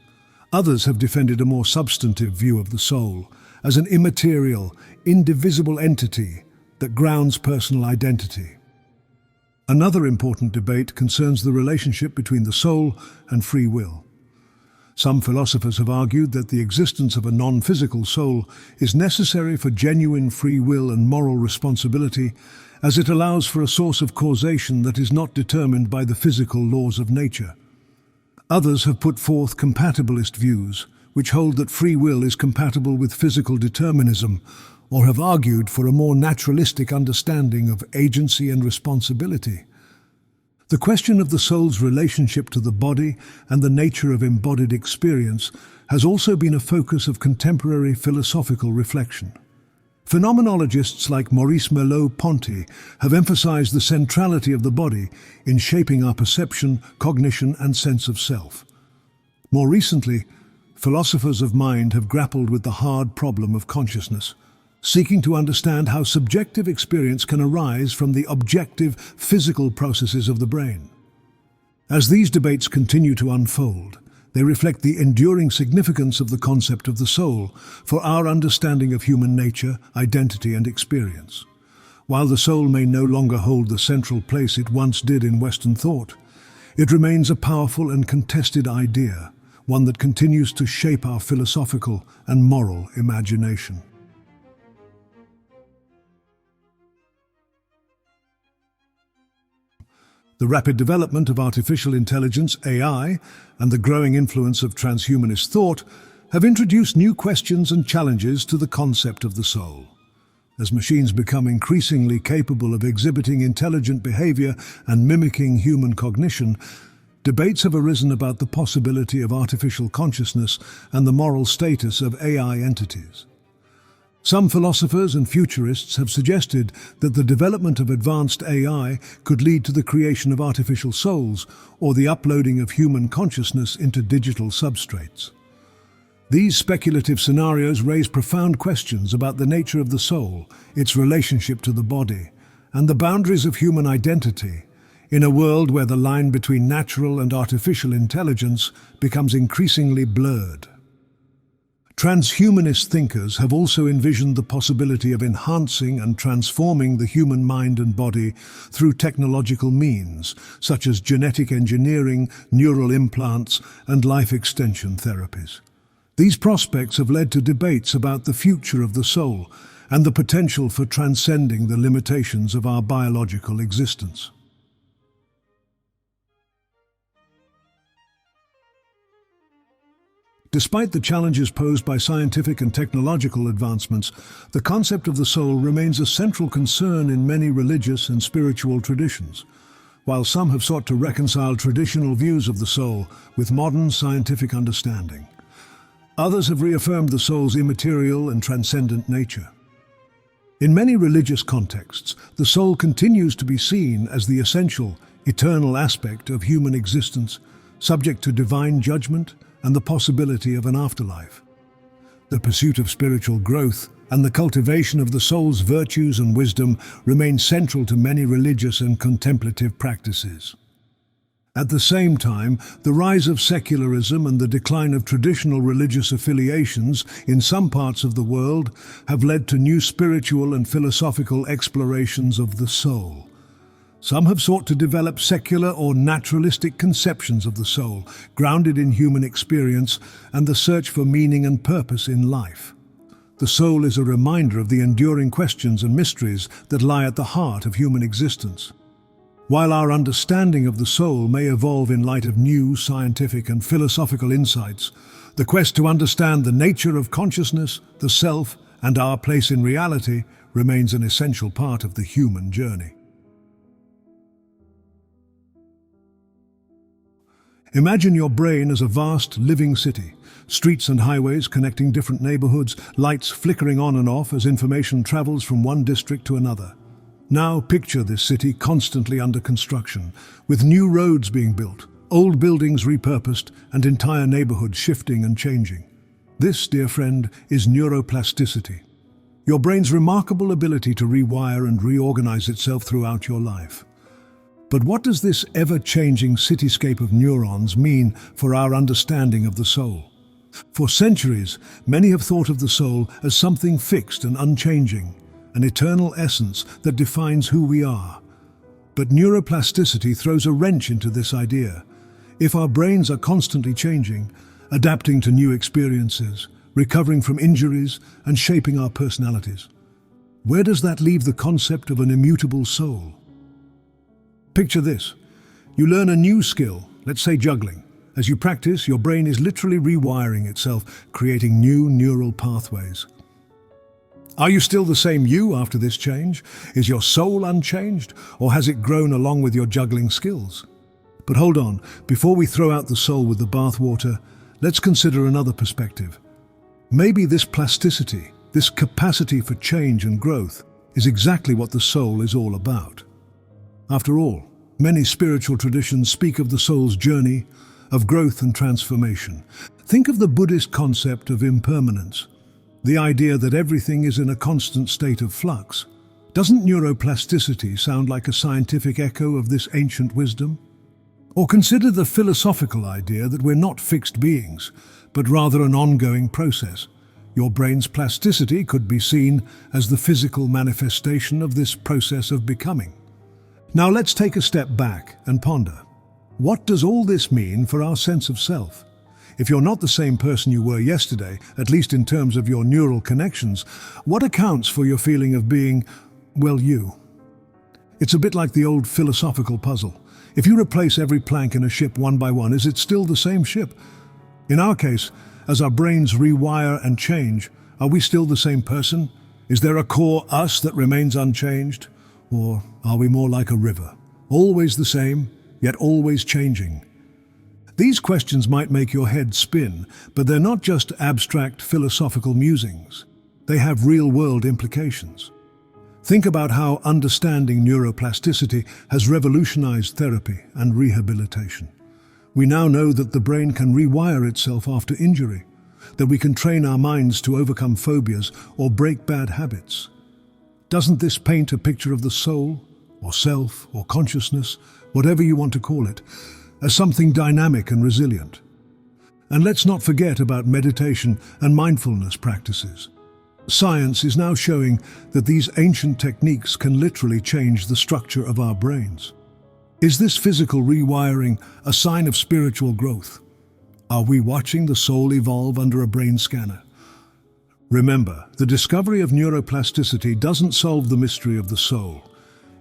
Others have defended a more substantive view of the soul as an immaterial, indivisible entity that grounds personal identity. Another important debate concerns the relationship between the soul and free will. Some philosophers have argued that the existence of a non-physical soul is necessary for genuine free will and moral responsibility, as it allows for a source of causation that is not determined by the physical laws of nature. Others have put forth compatibilist views, which hold that free will is compatible with physical determinism, or have argued for a more naturalistic understanding of agency and responsibility. The question of the soul's relationship to the body and the nature of embodied experience has also been a focus of contemporary philosophical reflection. Phenomenologists like Maurice Merleau-Ponty have emphasized the centrality of the body in shaping our perception, cognition, and sense of self. More recently, philosophers of mind have grappled with the hard problem of consciousness, seeking to understand how subjective experience can arise from the objective, physical processes of the brain. As these debates continue to unfold, they reflect the enduring significance of the concept of the soul for our understanding of human nature, identity, and experience. While the soul may no longer hold the central place it once did in Western thought, it remains a powerful and contested idea, one that continues to shape our philosophical and moral imagination. The rapid development of artificial intelligence, AI, and the growing influence of transhumanist thought have introduced new questions and challenges to the concept of the soul. As machines become increasingly capable of exhibiting intelligent behavior and mimicking human cognition, debates have arisen about the possibility of artificial consciousness and the moral status of AI entities. Some philosophers and futurists have suggested that the development of advanced AI could lead to the creation of artificial souls or the uploading of human consciousness into digital substrates. These speculative scenarios raise profound questions about the nature of the soul, its relationship to the body, and the boundaries of human identity, in a world where the line between natural and artificial intelligence becomes increasingly blurred. Transhumanist thinkers have also envisioned the possibility of enhancing and transforming the human mind and body through technological means, such as genetic engineering, neural implants, and life extension therapies. These prospects have led to debates about the future of the soul and the potential for transcending the limitations of our biological existence. Despite the challenges posed by scientific and technological advancements, the concept of the soul remains a central concern in many religious and spiritual traditions. While some have sought to reconcile traditional views of the soul with modern scientific understanding, others have reaffirmed the soul's immaterial and transcendent nature. In many religious contexts, the soul continues to be seen as the essential, eternal aspect of human existence, subject to divine judgment and the possibility of an afterlife. The pursuit of spiritual growth and the cultivation of the soul's virtues and wisdom remain central to many religious and contemplative practices. At the same time, the rise of secularism and the decline of traditional religious affiliations in some parts of the world have led to new spiritual and philosophical explorations of the soul. Some have sought to develop secular or naturalistic conceptions of the soul, grounded in human experience and the search for meaning and purpose in life. The soul is a reminder of the enduring questions and mysteries that lie at the heart of human existence. While our understanding of the soul may evolve in light of new scientific and philosophical insights, the quest to understand the nature of consciousness, the self, and our place in reality remains an essential part of the human journey. Imagine your brain as a vast, living city, streets and highways connecting different neighborhoods, lights flickering on and off as information travels from one district to another. Now picture this city constantly under construction, with new roads being built, old buildings repurposed, and entire neighborhoods shifting and changing. This, dear friend, is neuroplasticity. Your brain's remarkable ability to rewire and reorganize itself throughout your life. But what does this ever-changing cityscape of neurons mean for our understanding of the soul? For centuries, many have thought of the soul as something fixed and unchanging, an eternal essence that defines who we are. But neuroplasticity throws a wrench into this idea. If our brains are constantly changing, adapting to new experiences, recovering from injuries, and shaping our personalities, where does that leave the concept of an immutable soul? Picture this. You learn a new skill, let's say juggling. As you practice, your brain is literally rewiring itself, creating new neural pathways. Are you still the same you after this change? Is your soul unchanged, or has it grown along with your juggling skills? But hold on, before we throw out the soul with the bathwater, let's consider another perspective. Maybe this plasticity, this capacity for change and growth, is exactly what the soul is all about. After all, many spiritual traditions speak of the soul's journey, of growth and transformation. Think of the Buddhist concept of impermanence, the idea that everything is in a constant state of flux. Doesn't neuroplasticity sound like a scientific echo of this ancient wisdom? Or consider the philosophical idea that we're not fixed beings, but rather an ongoing process. Your brain's plasticity could be seen as the physical manifestation of this process of becoming. Now let's take a step back and ponder. What does all this mean for our sense of self? If you're not the same person you were yesterday, at least in terms of your neural connections, what accounts for your feeling of being, well, you? It's a bit like the old philosophical puzzle. If you replace every plank in a ship one by one, is it still the same ship? In our case, as our brains rewire and change, are we still the same person? Is there a core us that remains unchanged? Or are we more like a river, always the same, yet always changing? These questions might make your head spin, but they're not just abstract philosophical musings. They have real-world implications. Think about how understanding neuroplasticity has revolutionized therapy and rehabilitation. We now know that the brain can rewire itself after injury, that we can train our minds to overcome phobias or break bad habits. Doesn't this paint a picture of the soul, or self, or consciousness, whatever you want to call it, as something dynamic and resilient? And let's not forget about meditation and mindfulness practices. Science is now showing that these ancient techniques can literally change the structure of our brains. Is this physical rewiring a sign of spiritual growth? Are we watching the soul evolve under a brain scanner? Remember, the discovery of neuroplasticity doesn't solve the mystery of the soul.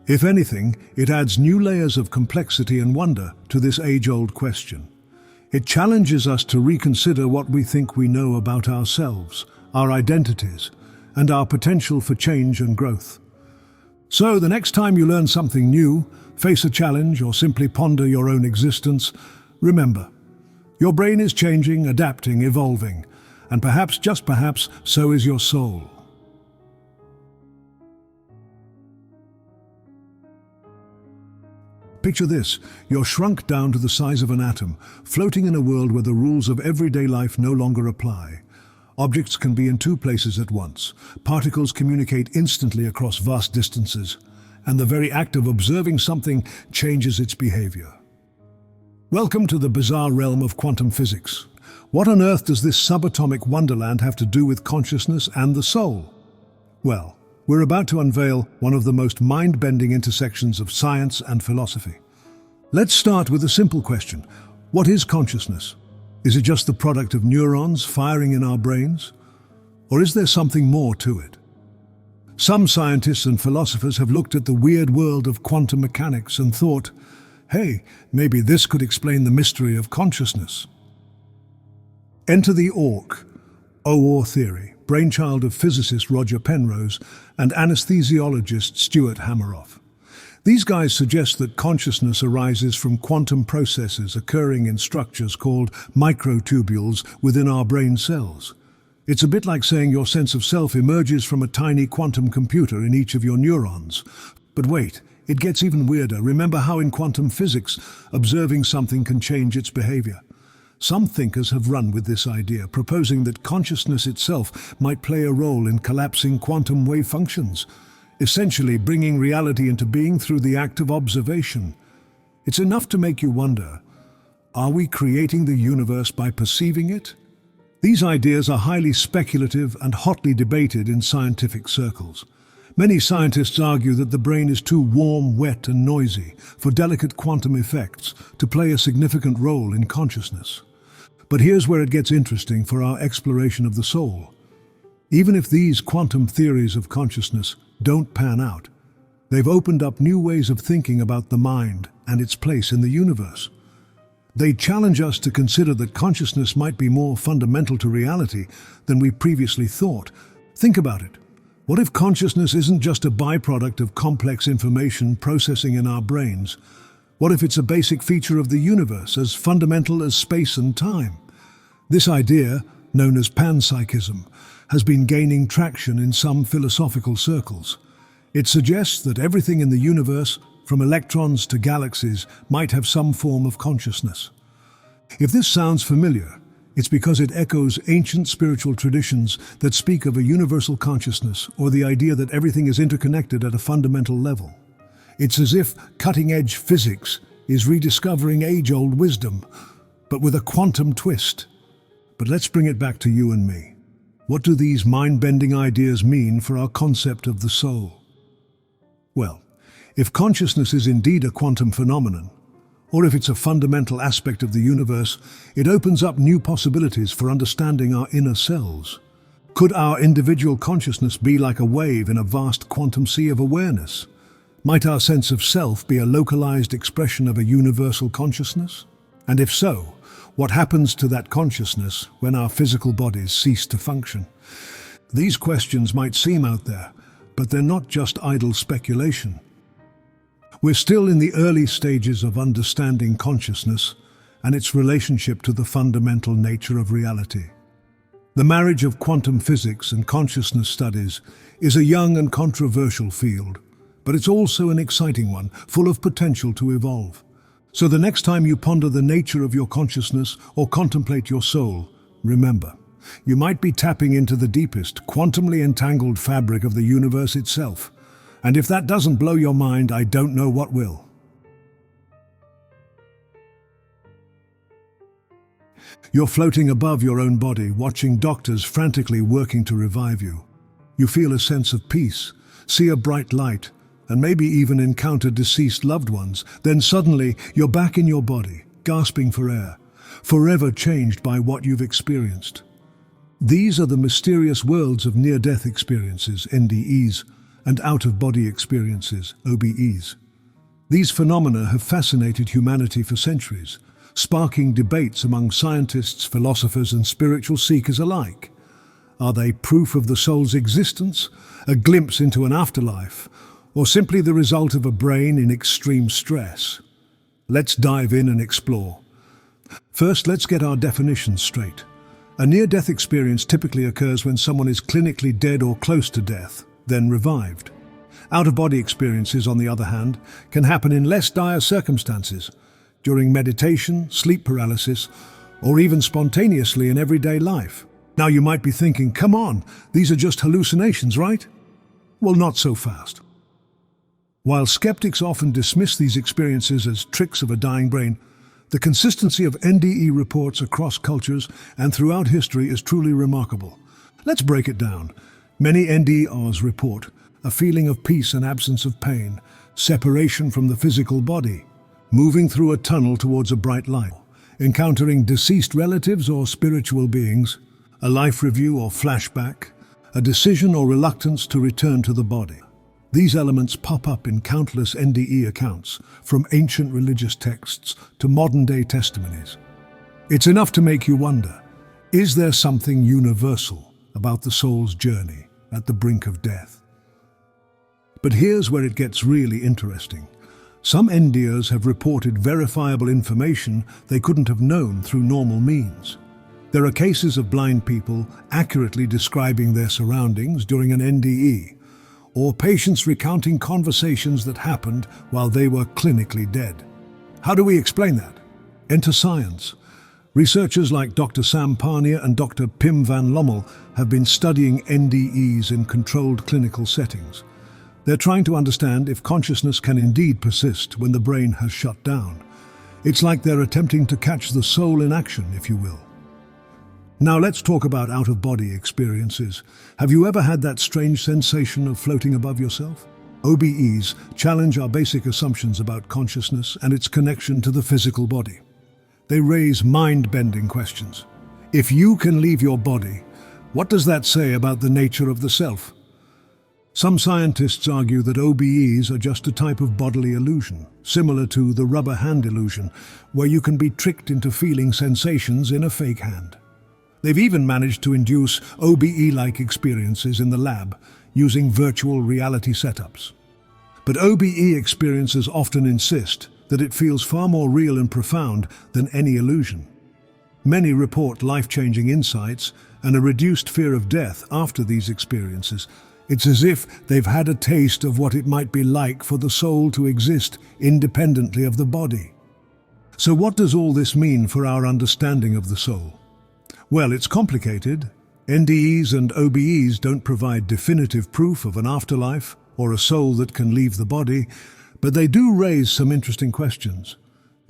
If anything, it adds new layers of complexity and wonder to this age-old question. It challenges us to reconsider what we think we know about ourselves, our identities, and our potential for change and growth. So the next time you learn something new, face a challenge, or simply ponder your own existence, remember, your brain is changing, adapting, evolving, and perhaps, just perhaps, so is your soul. Picture this, you're shrunk down to the size of an atom, floating in a world where the rules of everyday life no longer apply. Objects can be in two places at once. Particles communicate instantly across vast distances, and the very act of observing something changes its behavior. Welcome to the bizarre realm of quantum physics. What on earth does this subatomic wonderland have to do with consciousness and the soul? Well, we're about to unveil one of the most mind-bending intersections of science and philosophy. Let's start with a simple question. What is consciousness? Is it just the product of neurons firing in our brains? Or is there something more to it? Some scientists and philosophers have looked at the weird world of quantum mechanics and thought, hey, maybe this could explain the mystery of consciousness. Enter the OR theory, brainchild of physicist Roger Penrose and anesthesiologist Stuart Hameroff. These guys suggest that consciousness arises from quantum processes occurring in structures called microtubules within our brain cells. It's a bit like saying your sense of self emerges from a tiny quantum computer in each of your neurons. But wait, it gets even weirder. Remember how in quantum physics, observing something can change its behavior? Some thinkers have run with this idea, proposing that consciousness itself might play a role in collapsing quantum wave functions, essentially bringing reality into being through the act of observation. It's enough to make you wonder, are we creating the universe by perceiving it? These ideas are highly speculative and hotly debated in scientific circles. Many scientists argue that the brain is too warm, wet, and noisy for delicate quantum effects to play a significant role in consciousness. But here's where it gets interesting for our exploration of the soul. Even if these quantum theories of consciousness don't pan out, they've opened up new ways of thinking about the mind and its place in the universe. They challenge us to consider that consciousness might be more fundamental to reality than we previously thought. Think about it. What if consciousness isn't just a byproduct of complex information processing in our brains? What if it's a basic feature of the universe, as fundamental as space and time? This idea, known as panpsychism, has been gaining traction in some philosophical circles. It suggests that everything in the universe, from electrons to galaxies, might have some form of consciousness. If this sounds familiar, it's because it echoes ancient spiritual traditions that speak of a universal consciousness or the idea that everything is interconnected at a fundamental level. It's as if cutting-edge physics is rediscovering age-old wisdom, but with a quantum twist. But let's bring it back to you and me. What do these mind-bending ideas mean for our concept of the soul? Well, if consciousness is indeed a quantum phenomenon, or if it's a fundamental aspect of the universe, it opens up new possibilities for understanding our inner selves. Could our individual consciousness be like a wave in a vast quantum sea of awareness? Might our sense of self be a localized expression of a universal consciousness? And if so, what happens to that consciousness when our physical bodies cease to function? These questions might seem out there, but they're not just idle speculation. We're still in the early stages of understanding consciousness and its relationship to the fundamental nature of reality. The marriage of quantum physics and consciousness studies is a young and controversial field, but it's also an exciting one, full of potential to evolve. So the next time you ponder the nature of your consciousness or contemplate your soul, remember, you might be tapping into the deepest, quantumly entangled fabric of the universe itself. And if that doesn't blow your mind, I don't know what will. You're floating above your own body, watching doctors frantically working to revive you. You feel a sense of peace, see a bright light, and maybe even encounter deceased loved ones. Then suddenly, you're back in your body, gasping for air, forever changed by what you've experienced. These are the mysterious worlds of near-death experiences, NDEs, and out-of-body experiences, OBEs. These phenomena have fascinated humanity for centuries, sparking debates among scientists, philosophers, and spiritual seekers alike. Are they proof of the soul's existence, a glimpse into an afterlife, or simply the result of a brain in extreme stress? Let's dive in and explore. First, let's get our definitions straight. A near-death experience typically occurs when someone is clinically dead or close to death, then revived. Out-of-body experiences, on the other hand, can happen in less dire circumstances, during meditation, sleep paralysis, or even spontaneously in everyday life. Now you might be thinking, come on, these are just hallucinations, right? Well, not so fast. While skeptics often dismiss these experiences as tricks of a dying brain, the consistency of NDE reports across cultures and throughout history is truly remarkable. Let's break it down. Many NDEs report a feeling of peace and absence of pain, separation from the physical body, moving through a tunnel towards a bright light, encountering deceased relatives or spiritual beings, a life review or flashback, a decision or reluctance to return to the body. These elements pop up in countless NDE accounts, from ancient religious texts to modern-day testimonies. It's enough to make you wonder, is there something universal about the soul's journey at the brink of death? But here's where it gets really interesting. Some NDEs have reported verifiable information they couldn't have known through normal means. There are cases of blind people accurately describing their surroundings during an NDE, or patients recounting conversations that happened while they were clinically dead. How do we explain that? Enter science. Researchers like Dr. Sam Parnia and Dr. Pim van Lommel have been studying NDEs in controlled clinical settings. They're trying to understand if consciousness can indeed persist when the brain has shut down. It's like they're attempting to catch the soul in action, if you will. Now let's talk about out-of-body experiences. Have you ever had that strange sensation of floating above yourself? OBEs challenge our basic assumptions about consciousness and its connection to the physical body. They raise mind-bending questions. If you can leave your body, what does that say about the nature of the self? Some scientists argue that OBEs are just a type of bodily illusion, similar to the rubber hand illusion, where you can be tricked into feeling sensations in a fake hand. They've even managed to induce OBE-like experiences in the lab using virtual reality setups. But OBE experiencers often insist that it feels far more real and profound than any illusion. Many report life-changing insights and a reduced fear of death after these experiences. It's as if they've had a taste of what it might be like for the soul to exist independently of the body. So what does all this mean for our understanding of the soul? Well, it's complicated. NDEs and OBEs don't provide definitive proof of an afterlife or a soul that can leave the body, but they do raise some interesting questions.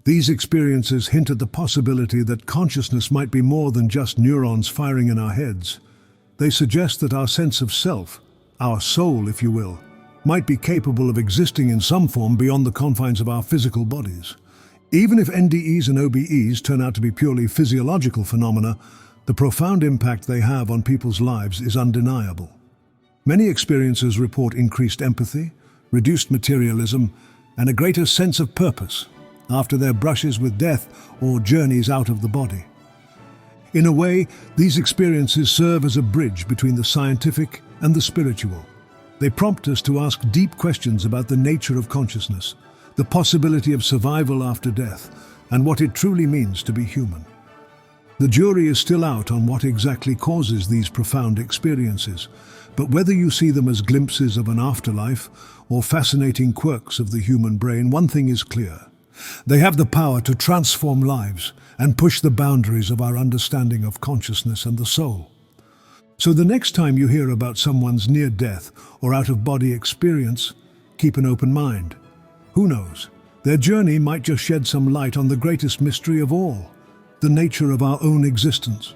These experiences hint at the possibility that consciousness might be more than just neurons firing in our heads. They suggest that our sense of self, our soul if you will, might be capable of existing in some form beyond the confines of our physical bodies. Even if NDEs and OBEs turn out to be purely physiological phenomena, the profound impact they have on people's lives is undeniable. Many experiencers report increased empathy, reduced materialism, and a greater sense of purpose after their brushes with death or journeys out of the body. In a way, these experiences serve as a bridge between the scientific and the spiritual. They prompt us to ask deep questions about the nature of consciousness, the possibility of survival after death, and what it truly means to be human. The jury is still out on what exactly causes these profound experiences, but whether you see them as glimpses of an afterlife or fascinating quirks of the human brain, one thing is clear. They have the power to transform lives and push the boundaries of our understanding of consciousness and the soul. So the next time you hear about someone's near-death or out-of-body experience, keep an open mind. Who knows? Their journey might just shed some light on the greatest mystery of all, the nature of our own existence.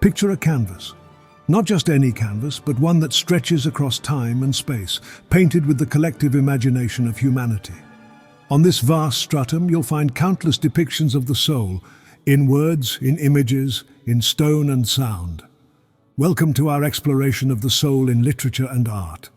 Picture a canvas. Not just any canvas, but one that stretches across time and space, painted with the collective imagination of humanity. On this vast stratum, you'll find countless depictions of the soul, in words, in images, in stone and sound. Welcome to our exploration of the soul in literature and art.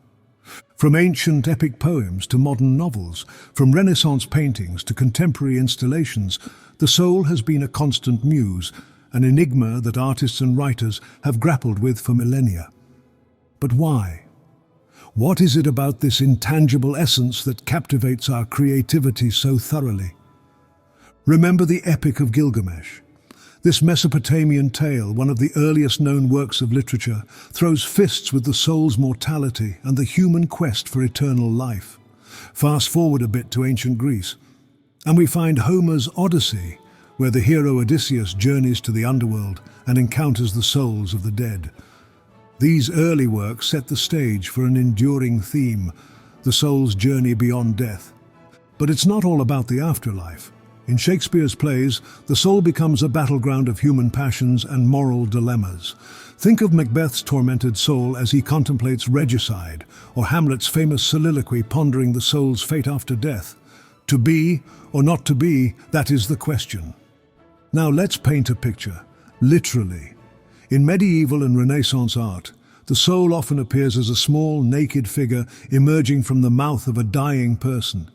From ancient epic poems to modern novels, from Renaissance paintings to contemporary installations, the soul has been a constant muse, an enigma that artists and writers have grappled with for millennia. But why? What is it about this intangible essence that captivates our creativity so thoroughly? Remember the Epic of Gilgamesh. This Mesopotamian tale, one of the earliest known works of literature, throws fists with the soul's mortality and the human quest for eternal life. Fast forward a bit to ancient Greece, and we find Homer's Odyssey, where the hero Odysseus journeys to the underworld and encounters the souls of the dead. These early works set the stage for an enduring theme, the soul's journey beyond death. But it's not all about the afterlife. In Shakespeare's plays, the soul becomes a battleground of human passions and moral dilemmas. Think of Macbeth's tormented soul as he contemplates regicide, or Hamlet's famous soliloquy pondering the soul's fate after death. To be or not to be, that is the question. Now let's paint a picture, literally. In medieval and Renaissance art, the soul often appears as a small, naked figure emerging from the mouth of a dying person.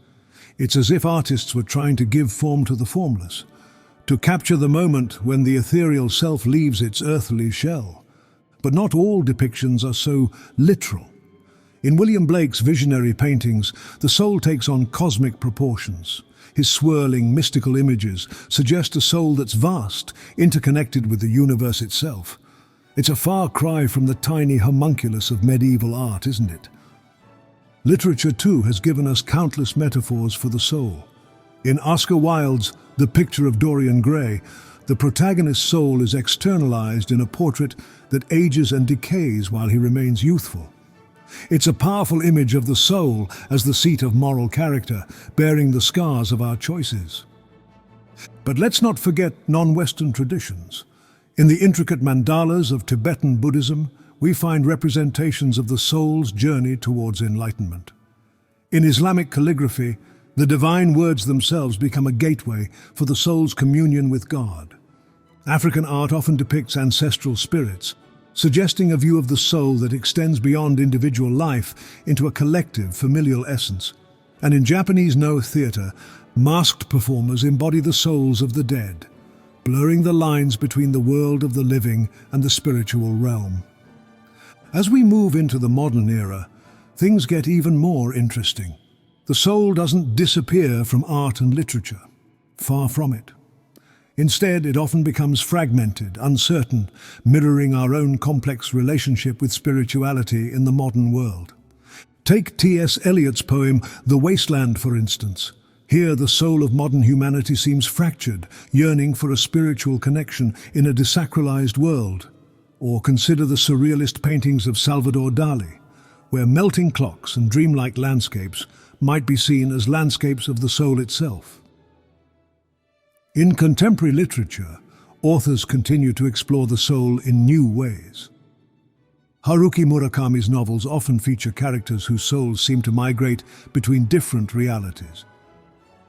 It's as if artists were trying to give form to the formless, to capture the moment when the ethereal self leaves its earthly shell. But not all depictions are so literal. In William Blake's visionary paintings, the soul takes on cosmic proportions. His swirling, mystical images suggest a soul that's vast, interconnected with the universe itself. It's a far cry from the tiny homunculus of medieval art, isn't it? Literature, too, has given us countless metaphors for the soul. In Oscar Wilde's The Picture of Dorian Gray, the protagonist's soul is externalized in a portrait that ages and decays while he remains youthful. It's a powerful image of the soul as the seat of moral character, bearing the scars of our choices. But let's not forget non-Western traditions. In the intricate mandalas of Tibetan Buddhism, we find representations of the soul's journey towards enlightenment. In Islamic calligraphy, the divine words themselves become a gateway for the soul's communion with God. African art often depicts ancestral spirits, suggesting a view of the soul that extends beyond individual life into a collective, familial essence. And in Japanese Noh theatre, masked performers embody the souls of the dead, blurring the lines between the world of the living and the spiritual realm. As we move into the modern era, things get even more interesting. The soul doesn't disappear from art and literature. Far from it. Instead, it often becomes fragmented, uncertain, mirroring our own complex relationship with spirituality in the modern world. Take T.S. Eliot's poem, The Wasteland, for instance. Here, the soul of modern humanity seems fractured, yearning for a spiritual connection in a desacralized world. Or consider the surrealist paintings of Salvador Dali, where melting clocks and dreamlike landscapes might be seen as landscapes of the soul itself. In contemporary literature, authors continue to explore the soul in new ways. Haruki Murakami's novels often feature characters whose souls seem to migrate between different realities.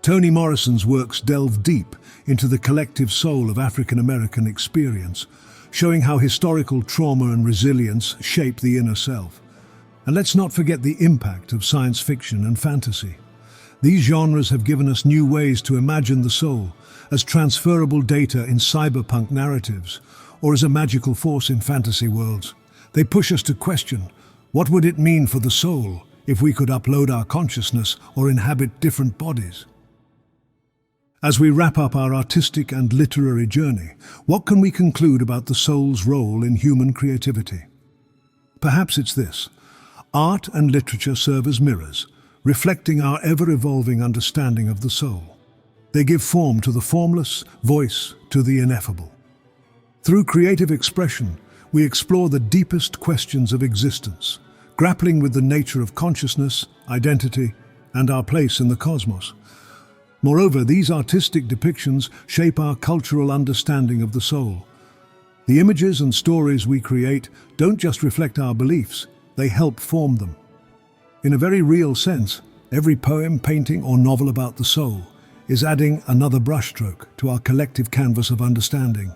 Toni Morrison's works delve deep into the collective soul of African American experience, showing how historical trauma and resilience shape the inner self. And let's not forget the impact of science fiction and fantasy. These genres have given us new ways to imagine the soul, as transferable data in cyberpunk narratives, or as a magical force in fantasy worlds. They push us to question, what would it mean for the soul if we could upload our consciousness or inhabit different bodies? As we wrap up our artistic and literary journey, what can we conclude about the soul's role in human creativity? Perhaps it's this: art and literature serve as mirrors, reflecting our ever-evolving understanding of the soul. They give form to the formless, voice to the ineffable. Through creative expression, we explore the deepest questions of existence, grappling with the nature of consciousness, identity, and our place in the cosmos. Moreover, these artistic depictions shape our cultural understanding of the soul. The images and stories we create don't just reflect our beliefs, they help form them. In a very real sense, every poem, painting, or novel about the soul is adding another brushstroke to our collective canvas of understanding.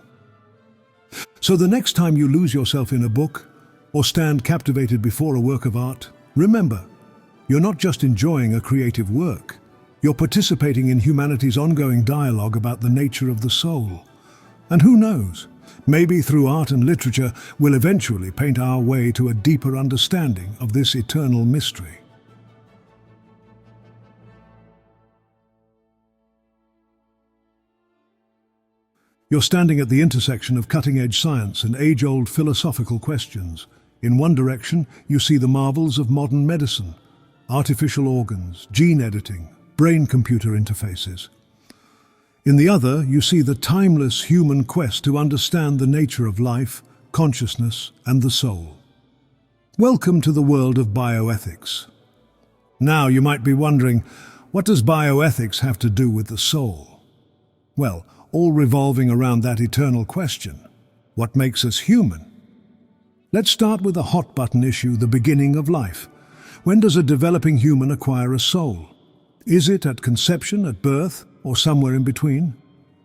So the next time you lose yourself in a book or stand captivated before a work of art, remember, you're not just enjoying a creative work, you're participating in humanity's ongoing dialogue about the nature of the soul. And who knows, maybe through art and literature we'll eventually paint our way to a deeper understanding of this eternal mystery. You're standing at the intersection of cutting-edge science and age-old philosophical questions. In one direction, you see the marvels of modern medicine, artificial organs, gene editing, brain-computer interfaces. In the other, you see the timeless human quest to understand the nature of life, consciousness, and the soul. Welcome to the world of bioethics. Now, you might be wondering, what does bioethics have to do with the soul? Well, all revolving around that eternal question: what makes us human? Let's start with a hot-button issue, the beginning of life. When does a developing human acquire a soul? Is it at conception, at birth, or somewhere in between?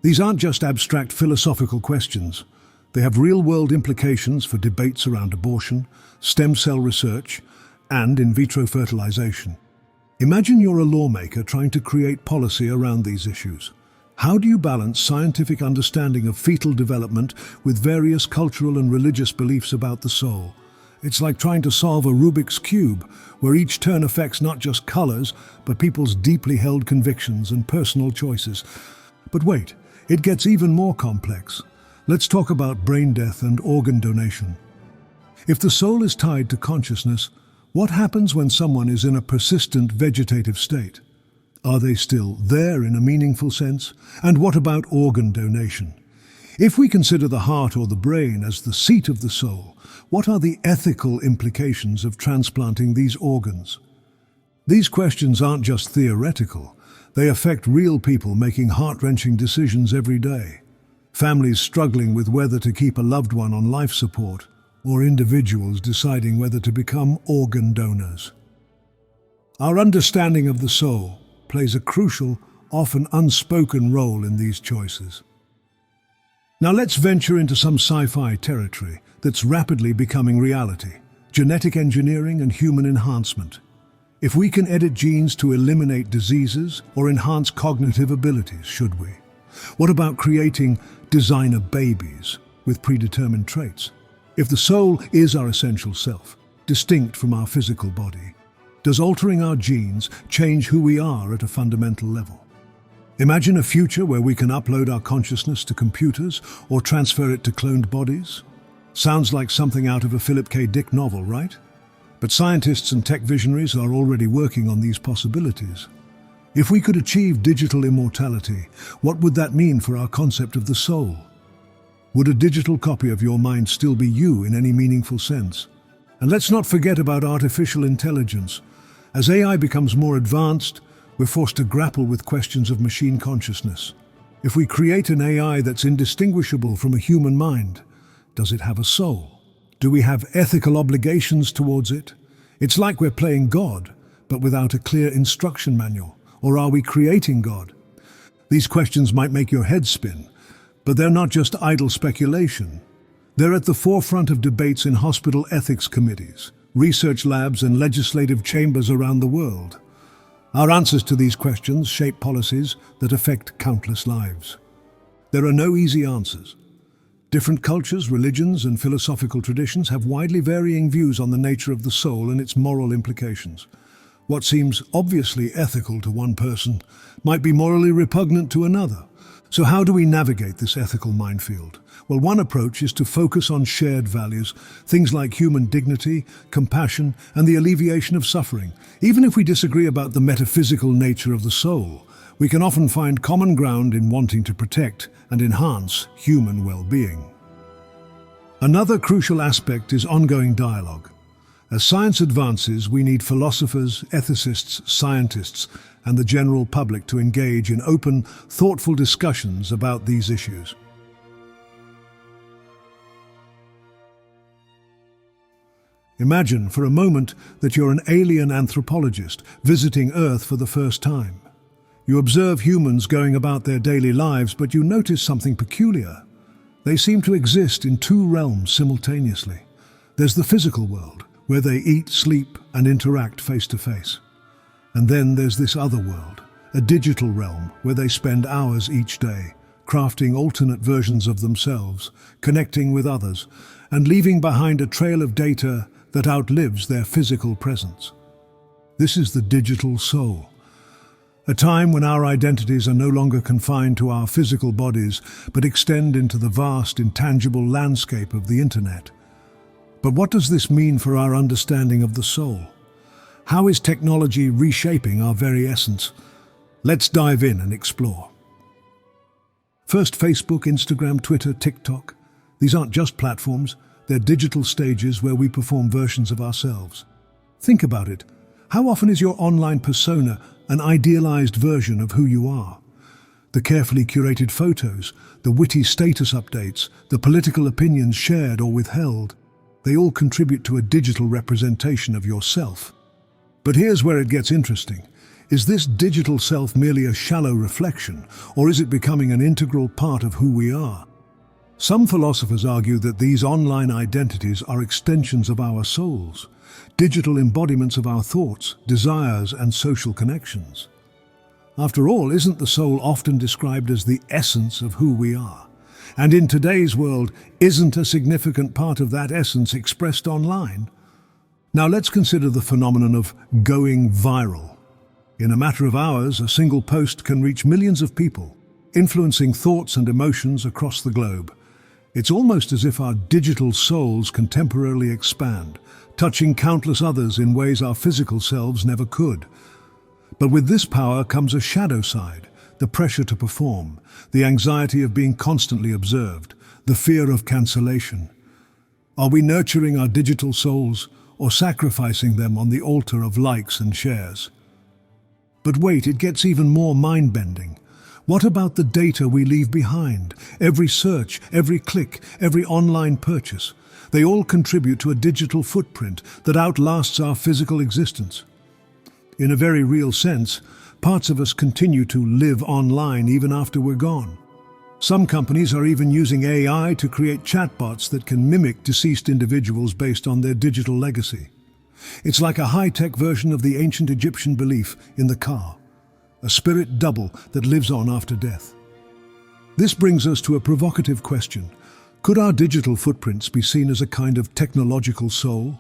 These aren't just abstract philosophical questions. They have real-world implications for debates around abortion, stem cell research, and in vitro fertilization. Imagine you're a lawmaker trying to create policy around these issues. How do you balance scientific understanding of fetal development with various cultural and religious beliefs about the soul? It's like trying to solve a Rubik's Cube, where each turn affects not just colors, but people's deeply held convictions and personal choices. But wait, it gets even more complex. Let's talk about brain death and organ donation. If the soul is tied to consciousness, what happens when someone is in a persistent vegetative state? Are they still there in a meaningful sense? And what about organ donation? If we consider the heart or the brain as the seat of the soul, what are the ethical implications of transplanting these organs? These questions aren't just theoretical. They affect real people making heart-wrenching decisions every day. Families struggling with whether to keep a loved one on life support, or individuals deciding whether to become organ donors. Our understanding of the soul plays a crucial, often unspoken role in these choices. Now let's venture into some sci-fi territory that's rapidly becoming reality: genetic engineering and human enhancement. If we can edit genes to eliminate diseases or enhance cognitive abilities, should we? What about creating designer babies with predetermined traits? If the soul is our essential self, distinct from our physical body, does altering our genes change who we are at a fundamental level? Imagine a future where we can upload our consciousness to computers or transfer it to cloned bodies. Sounds like something out of a Philip K. Dick novel, right? But scientists and tech visionaries are already working on these possibilities. If we could achieve digital immortality, what would that mean for our concept of the soul? Would a digital copy of your mind still be you in any meaningful sense? And let's not forget about artificial intelligence. As AI becomes more advanced, we're forced to grapple with questions of machine consciousness. If we create an AI that's indistinguishable from a human mind, does it have a soul? Do we have ethical obligations towards it? It's like we're playing God, but without a clear instruction manual. Or are we creating God? These questions might make your head spin, but they're not just idle speculation. They're at the forefront of debates in hospital ethics committees, research labs, and legislative chambers around the world. Our answers to these questions shape policies that affect countless lives. There are no easy answers. Different cultures, religions, and philosophical traditions have widely varying views on the nature of the soul and its moral implications. What seems obviously ethical to one person might be morally repugnant to another. So how do we navigate this ethical minefield? Well, one approach is to focus on shared values, things like human dignity, compassion, and the alleviation of suffering. Even if we disagree about the metaphysical nature of the soul, we can often find common ground in wanting to protect and enhance human well-being. Another crucial aspect is ongoing dialogue. As science advances, we need philosophers, ethicists, scientists, and the general public to engage in open, thoughtful discussions about these issues. Imagine for a moment that you're an alien anthropologist visiting Earth for the first time. You observe humans going about their daily lives, but you notice something peculiar. They seem to exist in two realms simultaneously. There's the physical world, where they eat, sleep, and interact face to face. And then there's this other world, a digital realm, where they spend hours each day, crafting alternate versions of themselves, connecting with others, and leaving behind a trail of data that outlives their physical presence. This is the digital soul, a time when our identities are no longer confined to our physical bodies, but extend into the vast, intangible landscape of the internet. But what does this mean for our understanding of the soul? How is technology reshaping our very essence? Let's dive in and explore. First, Facebook, Instagram, Twitter, TikTok. These aren't just platforms. They're digital stages where we perform versions of ourselves. Think about it. How often is your online persona an idealized version of who you are? The carefully curated photos, the witty status updates, the political opinions shared or withheld, they all contribute to a digital representation of yourself. But here's where it gets interesting. Is this digital self merely a shallow reflection, or is it becoming an integral part of who we are? Some philosophers argue that these online identities are extensions of our souls, digital embodiments of our thoughts, desires, and social connections. After all, isn't the soul often described as the essence of who we are? And in today's world, isn't a significant part of that essence expressed online? Now let's consider the phenomenon of going viral. In a matter of hours, a single post can reach millions of people, influencing thoughts and emotions across the globe. It's almost as if our digital souls can temporarily expand, touching countless others in ways our physical selves never could. But with this power comes a shadow side, the pressure to perform, the anxiety of being constantly observed, the fear of cancellation. Are we nurturing our digital souls or sacrificing them on the altar of likes and shares? But wait, it gets even more mind-bending. What about the data we leave behind? Every search, every click, every online purchase. They all contribute to a digital footprint that outlasts our physical existence. In a very real sense, parts of us continue to live online even after we're gone. Some companies are even using AI to create chatbots that can mimic deceased individuals based on their digital legacy. It's like a high-tech version of the ancient Egyptian belief in the Ka, a spirit double that lives on after death. This brings us to a provocative question. Could our digital footprints be seen as a kind of technological soul?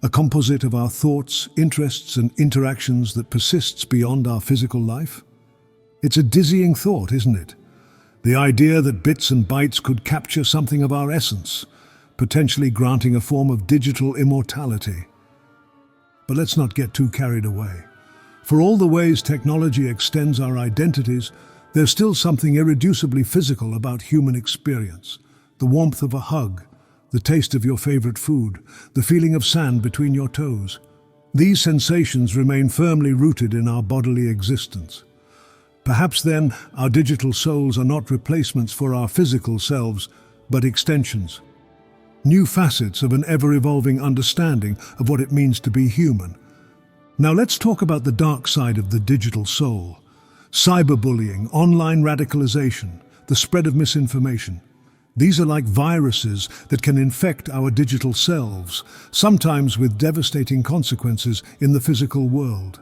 A composite of our thoughts, interests, and interactions that persists beyond our physical life? It's a dizzying thought, isn't it? The idea that bits and bytes could capture something of our essence, potentially granting a form of digital immortality. But let's not get too carried away. For all the ways technology extends our identities, there's still something irreducibly physical about human experience. The warmth of a hug, the taste of your favorite food, the feeling of sand between your toes. These sensations remain firmly rooted in our bodily existence. Perhaps then our digital souls are not replacements for our physical selves, but extensions. New facets of an ever-evolving understanding of what it means to be human. Now let's talk about the dark side of the digital soul. Cyberbullying, online radicalization, the spread of misinformation. These are like viruses that can infect our digital selves, sometimes with devastating consequences in the physical world.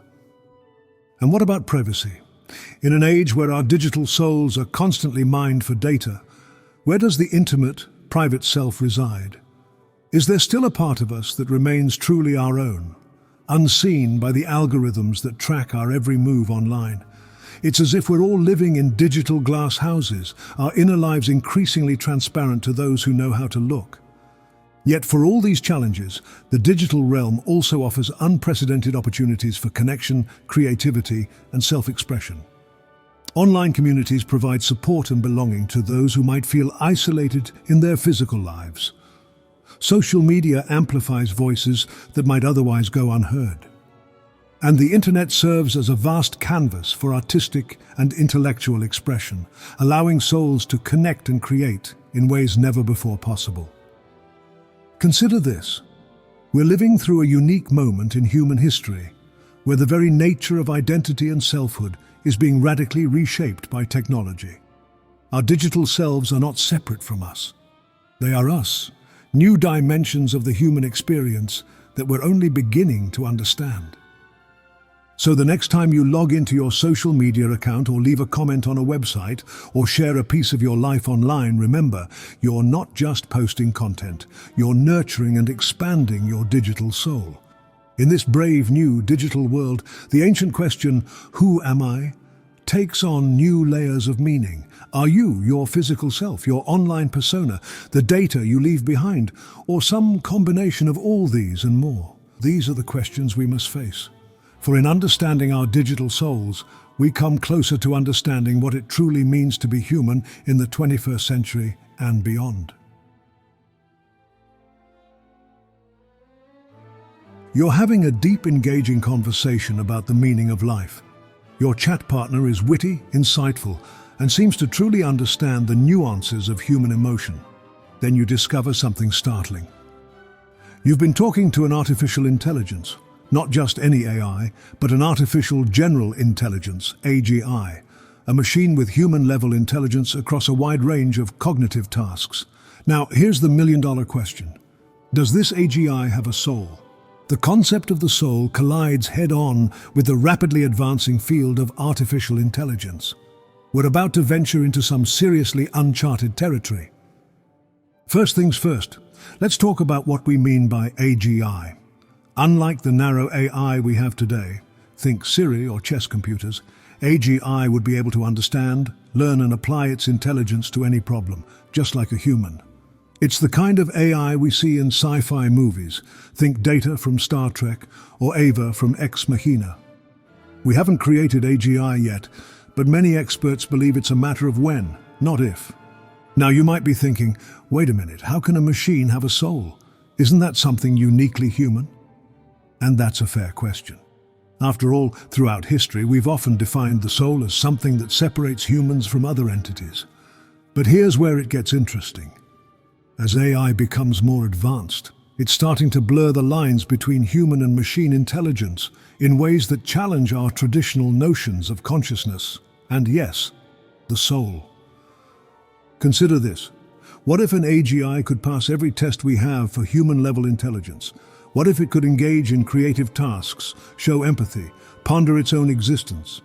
And what about privacy? In an age where our digital souls are constantly mined for data, where does the intimate, private self reside? Is there still a part of us that remains truly our own, unseen by the algorithms that track our every move online? It's as if we're all living in digital glass houses, our inner lives increasingly transparent to those who know how to look. Yet for all these challenges, the digital realm also offers unprecedented opportunities for connection, creativity, and self-expression. Online communities provide support and belonging to those who might feel isolated in their physical lives. Social media amplifies voices that might otherwise go unheard. And the internet serves as a vast canvas for artistic and intellectual expression, allowing souls to connect and create in ways never before possible. Consider this. We're living through a unique moment in human history, where the very nature of identity and selfhood is being radically reshaped by technology. Our digital selves are not separate from us. They are us, new dimensions of the human experience that we're only beginning to understand. So the next time you log into your social media account or leave a comment on a website or share a piece of your life online, remember, you're not just posting content, you're nurturing and expanding your digital soul. In this brave new digital world, the ancient question, "Who am I?" takes on new layers of meaning. Are you your physical self, your online persona, the data you leave behind, or some combination of all these and more? These are the questions we must face. For in understanding our digital souls, we come closer to understanding what it truly means to be human in the 21st century and beyond. You're having a deep, engaging conversation about the meaning of life. Your chat partner is witty, insightful, and seems to truly understand the nuances of human emotion. Then you discover something startling. You've been talking to an artificial intelligence. Not just any AI, but an artificial general intelligence, AGI, a machine with human-level intelligence across a wide range of cognitive tasks. Now, here's the million-dollar question. Does this AGI have a soul? The concept of the soul collides head-on with the rapidly advancing field of artificial intelligence. We're about to venture into some seriously uncharted territory. First things first, let's talk about what we mean by AGI. Unlike the narrow AI we have today, think Siri or chess computers, AGI would be able to understand, learn and apply its intelligence to any problem, just like a human. It's the kind of AI we see in sci-fi movies, think Data from Star Trek or Ava from Ex Machina. We haven't created AGI yet, but many experts believe it's a matter of when, not if. Now you might be thinking, wait a minute, how can a machine have a soul? Isn't that something uniquely human? And that's a fair question. After all, throughout history, we've often defined the soul as something that separates humans from other entities. But here's where it gets interesting. As AI becomes more advanced, it's starting to blur the lines between human and machine intelligence in ways that challenge our traditional notions of consciousness and, yes, the soul. Consider this. What if an AGI could pass every test we have for human-level intelligence? What if it could engage in creative tasks, show empathy, ponder its own existence?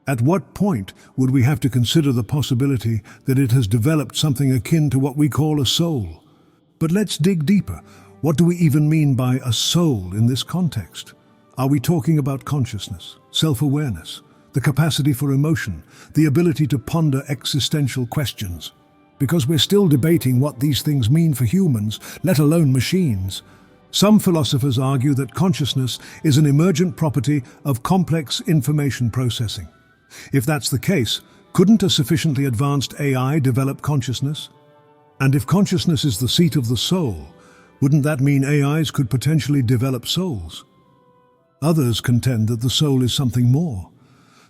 At what point would we have to consider the possibility that it has developed something akin to what we call a soul? But let's dig deeper. What do we even mean by a soul in this context? Are we talking about consciousness, self-awareness, the capacity for emotion, the ability to ponder existential questions? Because we're still debating what these things mean for humans, let alone machines. Some philosophers argue that consciousness is an emergent property of complex information processing. If that's the case, couldn't a sufficiently advanced AI develop consciousness? And if consciousness is the seat of the soul, wouldn't that mean AIs could potentially develop souls? Others contend that the soul is something more,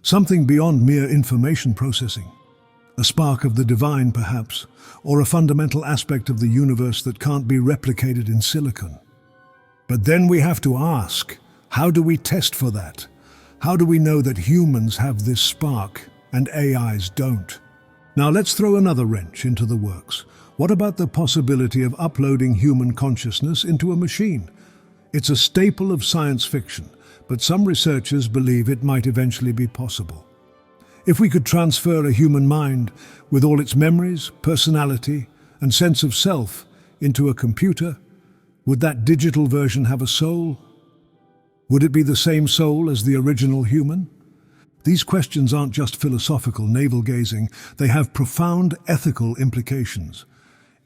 something beyond mere information processing. A spark of the divine, perhaps, or a fundamental aspect of the universe that can't be replicated in silicon. But then we have to ask, how do we test for that? How do we know that humans have this spark and AIs don't? Now let's throw another wrench into the works. What about the possibility of uploading human consciousness into a machine? It's a staple of science fiction, but some researchers believe it might eventually be possible. If we could transfer a human mind with all its memories, personality, and sense of self into a computer, would that digital version have a soul? Would it be the same soul as the original human? These questions aren't just philosophical navel-gazing, they have profound ethical implications.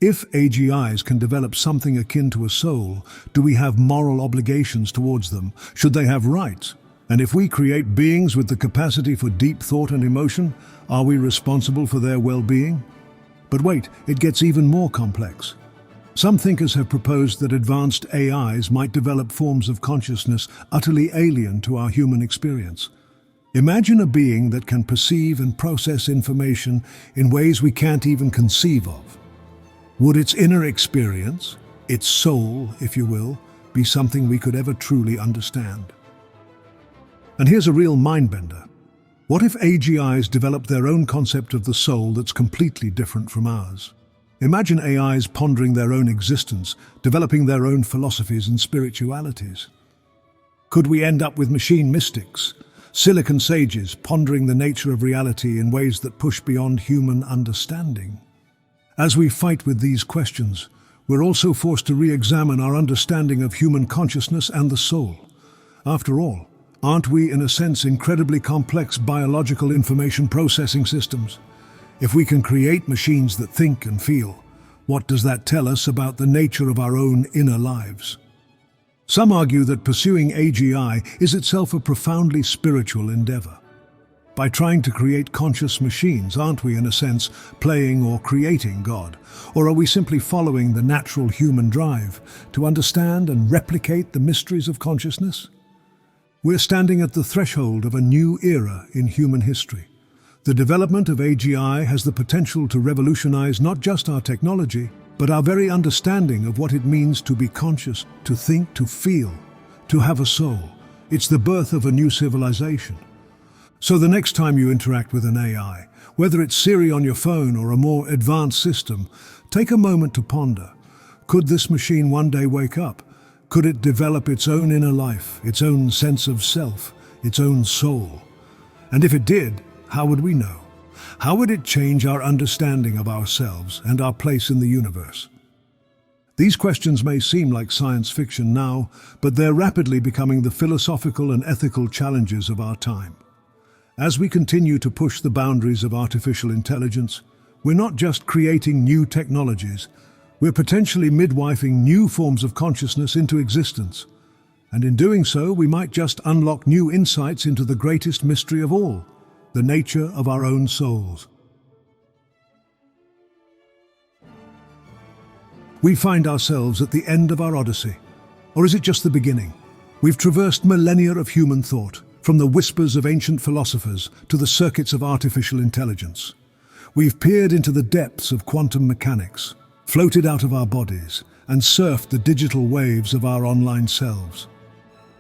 If AGIs can develop something akin to a soul, do we have moral obligations towards them? Should they have rights? And if we create beings with the capacity for deep thought and emotion, are we responsible for their well-being? But wait, it gets even more complex. Some thinkers have proposed that advanced AIs might develop forms of consciousness utterly alien to our human experience. Imagine a being that can perceive and process information in ways we can't even conceive of. Would its inner experience, its soul, if you will, be something we could ever truly understand? And here's a real mind-bender. What if AGIs develop their own concept of the soul that's completely different from ours? Imagine AIs pondering their own existence, developing their own philosophies and spiritualities. Could we end up with machine mystics, silicon sages pondering the nature of reality in ways that push beyond human understanding? As we fight with these questions, we're also forced to re-examine our understanding of human consciousness and the soul. After all, aren't we, in a sense, incredibly complex biological information processing systems? If we can create machines that think and feel, what does that tell us about the nature of our own inner lives? Some argue that pursuing AGI is itself a profoundly spiritual endeavor. By trying to create conscious machines, aren't we, in a sense, playing or creating God? Or are we simply following the natural human drive to understand and replicate the mysteries of consciousness? We're standing at the threshold of a new era in human history. The development of AGI has the potential to revolutionize not just our technology, but our very understanding of what it means to be conscious, to think, to feel, to have a soul. It's the birth of a new civilization. So the next time you interact with an AI, whether it's Siri on your phone or a more advanced system, take a moment to ponder. Could this machine one day wake up? Could it develop its own inner life, its own sense of self, its own soul? And if it did, how would we know? How would it change our understanding of ourselves and our place in the universe? These questions may seem like science fiction now, but they're rapidly becoming the philosophical and ethical challenges of our time. As we continue to push the boundaries of artificial intelligence, we're not just creating new technologies, we're potentially midwifing new forms of consciousness into existence. And in doing so, we might just unlock new insights into the greatest mystery of all, the nature of our own souls. We find ourselves at the end of our odyssey. Or is it just the beginning? We've traversed millennia of human thought, from the whispers of ancient philosophers to the circuits of artificial intelligence. We've peered into the depths of quantum mechanics, floated out of our bodies, and surfed the digital waves of our online selves.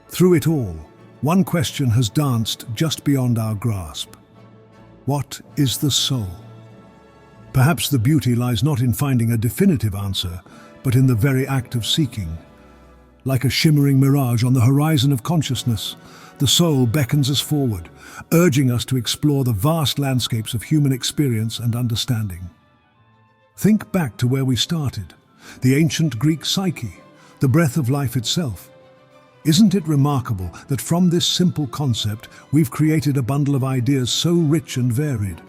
Through it all, one question has danced just beyond our grasp. What is the soul? Perhaps the beauty lies not in finding a definitive answer, but in the very act of seeking. Like a shimmering mirage on the horizon of consciousness, the soul beckons us forward, urging us to explore the vast landscapes of human experience and understanding. Think back to where we started, the ancient Greek psyche, the breath of life itself. Isn't it remarkable that from this simple concept we've created a bundle of ideas so rich and varied?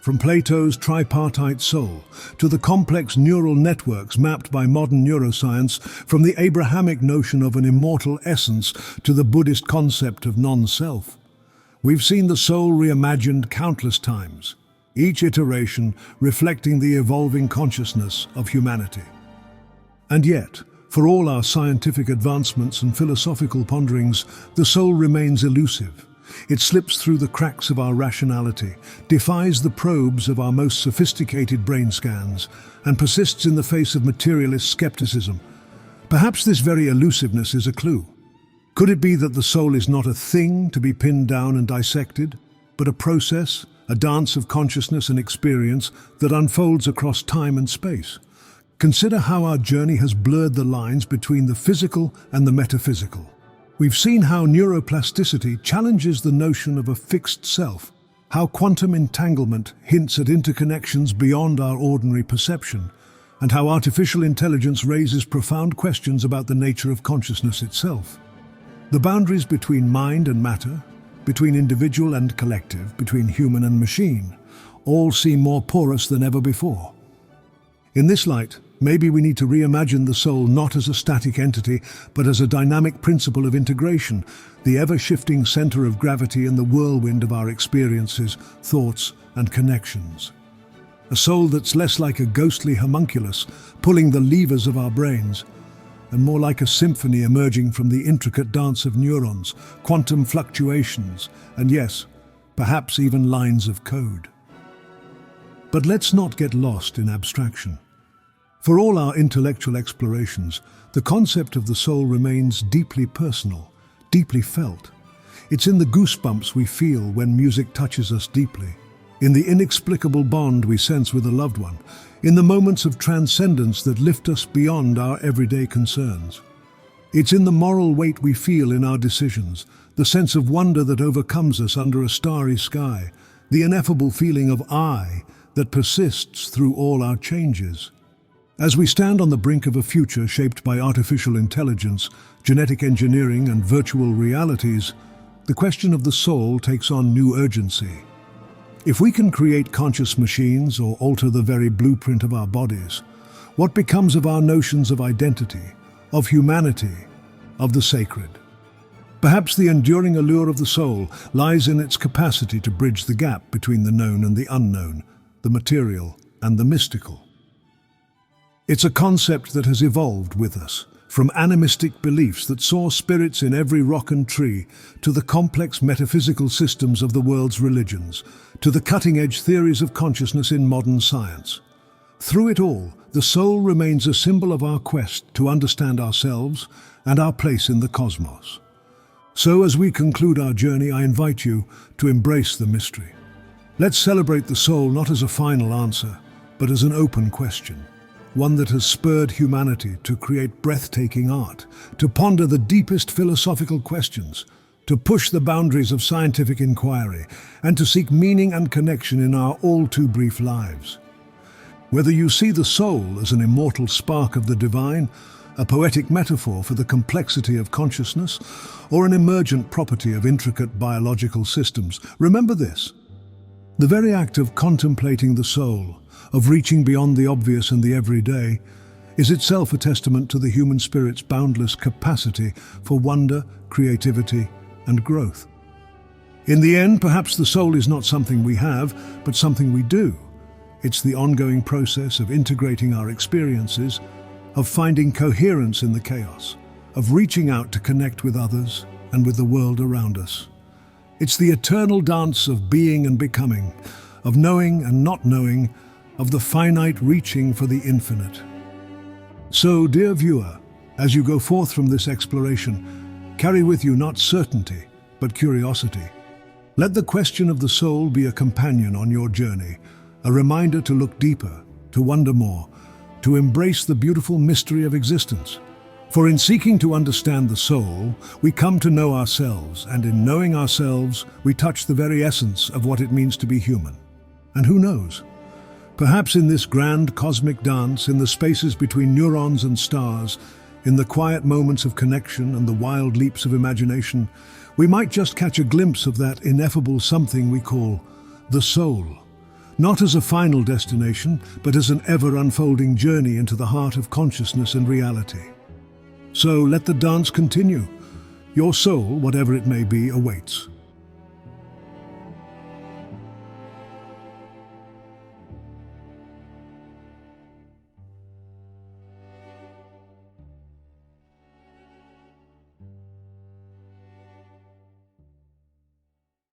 From Plato's tripartite soul to the complex neural networks mapped by modern neuroscience, from the Abrahamic notion of an immortal essence to the Buddhist concept of non-self. We've seen the soul reimagined countless times, each iteration reflecting the evolving consciousness of humanity. And yet, for all our scientific advancements and philosophical ponderings, the soul remains elusive. It slips through the cracks of our rationality, defies the probes of our most sophisticated brain scans, and persists in the face of materialist skepticism. Perhaps this very elusiveness is a clue. Could it be that the soul is not a thing to be pinned down and dissected, but a process, a dance of consciousness and experience that unfolds across time and space? Consider how our journey has blurred the lines between the physical and the metaphysical. We've seen how neuroplasticity challenges the notion of a fixed self, how quantum entanglement hints at interconnections beyond our ordinary perception, and how artificial intelligence raises profound questions about the nature of consciousness itself. The boundaries between mind and matter, between individual and collective, between human and machine, all seem more porous than ever before. In this light, maybe we need to reimagine the soul not as a static entity, but as a dynamic principle of integration, the ever-shifting center of gravity in the whirlwind of our experiences, thoughts, and connections. A soul that's less like a ghostly homunculus pulling the levers of our brains, and more like a symphony emerging from the intricate dance of neurons, quantum fluctuations, and yes, perhaps even lines of code. But let's not get lost in abstraction. For all our intellectual explorations, the concept of the soul remains deeply personal, deeply felt. It's in the goosebumps we feel when music touches us deeply, in the inexplicable bond we sense with a loved one, in the moments of transcendence that lift us beyond our everyday concerns. It's in the moral weight we feel in our decisions, the sense of wonder that overcomes us under a starry sky, the ineffable feeling of I that persists through all our changes. As we stand on the brink of a future shaped by artificial intelligence, genetic engineering, and virtual realities, the question of the soul takes on new urgency. If we can create conscious machines or alter the very blueprint of our bodies, what becomes of our notions of identity, of humanity, of the sacred? Perhaps the enduring allure of the soul lies in its capacity to bridge the gap between the known and the unknown, the material and the mystical. It's a concept that has evolved with us, from animistic beliefs that saw spirits in every rock and tree, to the complex metaphysical systems of the world's religions, to the cutting-edge theories of consciousness in modern science. Through it all, the soul remains a symbol of our quest to understand ourselves and our place in the cosmos. So as we conclude our journey, I invite you to embrace the mystery. Let's celebrate the soul not as a final answer, but as an open question. One that has spurred humanity to create breathtaking art, to ponder the deepest philosophical questions, to push the boundaries of scientific inquiry, and to seek meaning and connection in our all-too-brief lives. Whether you see the soul as an immortal spark of the divine, a poetic metaphor for the complexity of consciousness, or an emergent property of intricate biological systems, remember this. The very act of contemplating the soul, of reaching beyond the obvious and the everyday, is itself a testament to the human spirit's boundless capacity for wonder, creativity, and growth. In the end, perhaps the soul is not something we have, but something we do. It's the ongoing process of integrating our experiences, of finding coherence in the chaos, of reaching out to connect with others and with the world around us. It's the eternal dance of being and becoming, of knowing and not knowing, of the finite reaching for the infinite. So, dear viewer, as you go forth from this exploration, carry with you not certainty, but curiosity. Let the question of the soul be a companion on your journey, a reminder to look deeper, to wonder more, to embrace the beautiful mystery of existence. For in seeking to understand the soul, we come to know ourselves, and in knowing ourselves, we touch the very essence of what it means to be human. And who knows? Perhaps in this grand cosmic dance, in the spaces between neurons and stars, in the quiet moments of connection and the wild leaps of imagination, we might just catch a glimpse of that ineffable something we call the soul. Not as a final destination, but as an ever-unfolding journey into the heart of consciousness and reality. So let the dance continue. Your soul, whatever it may be, awaits.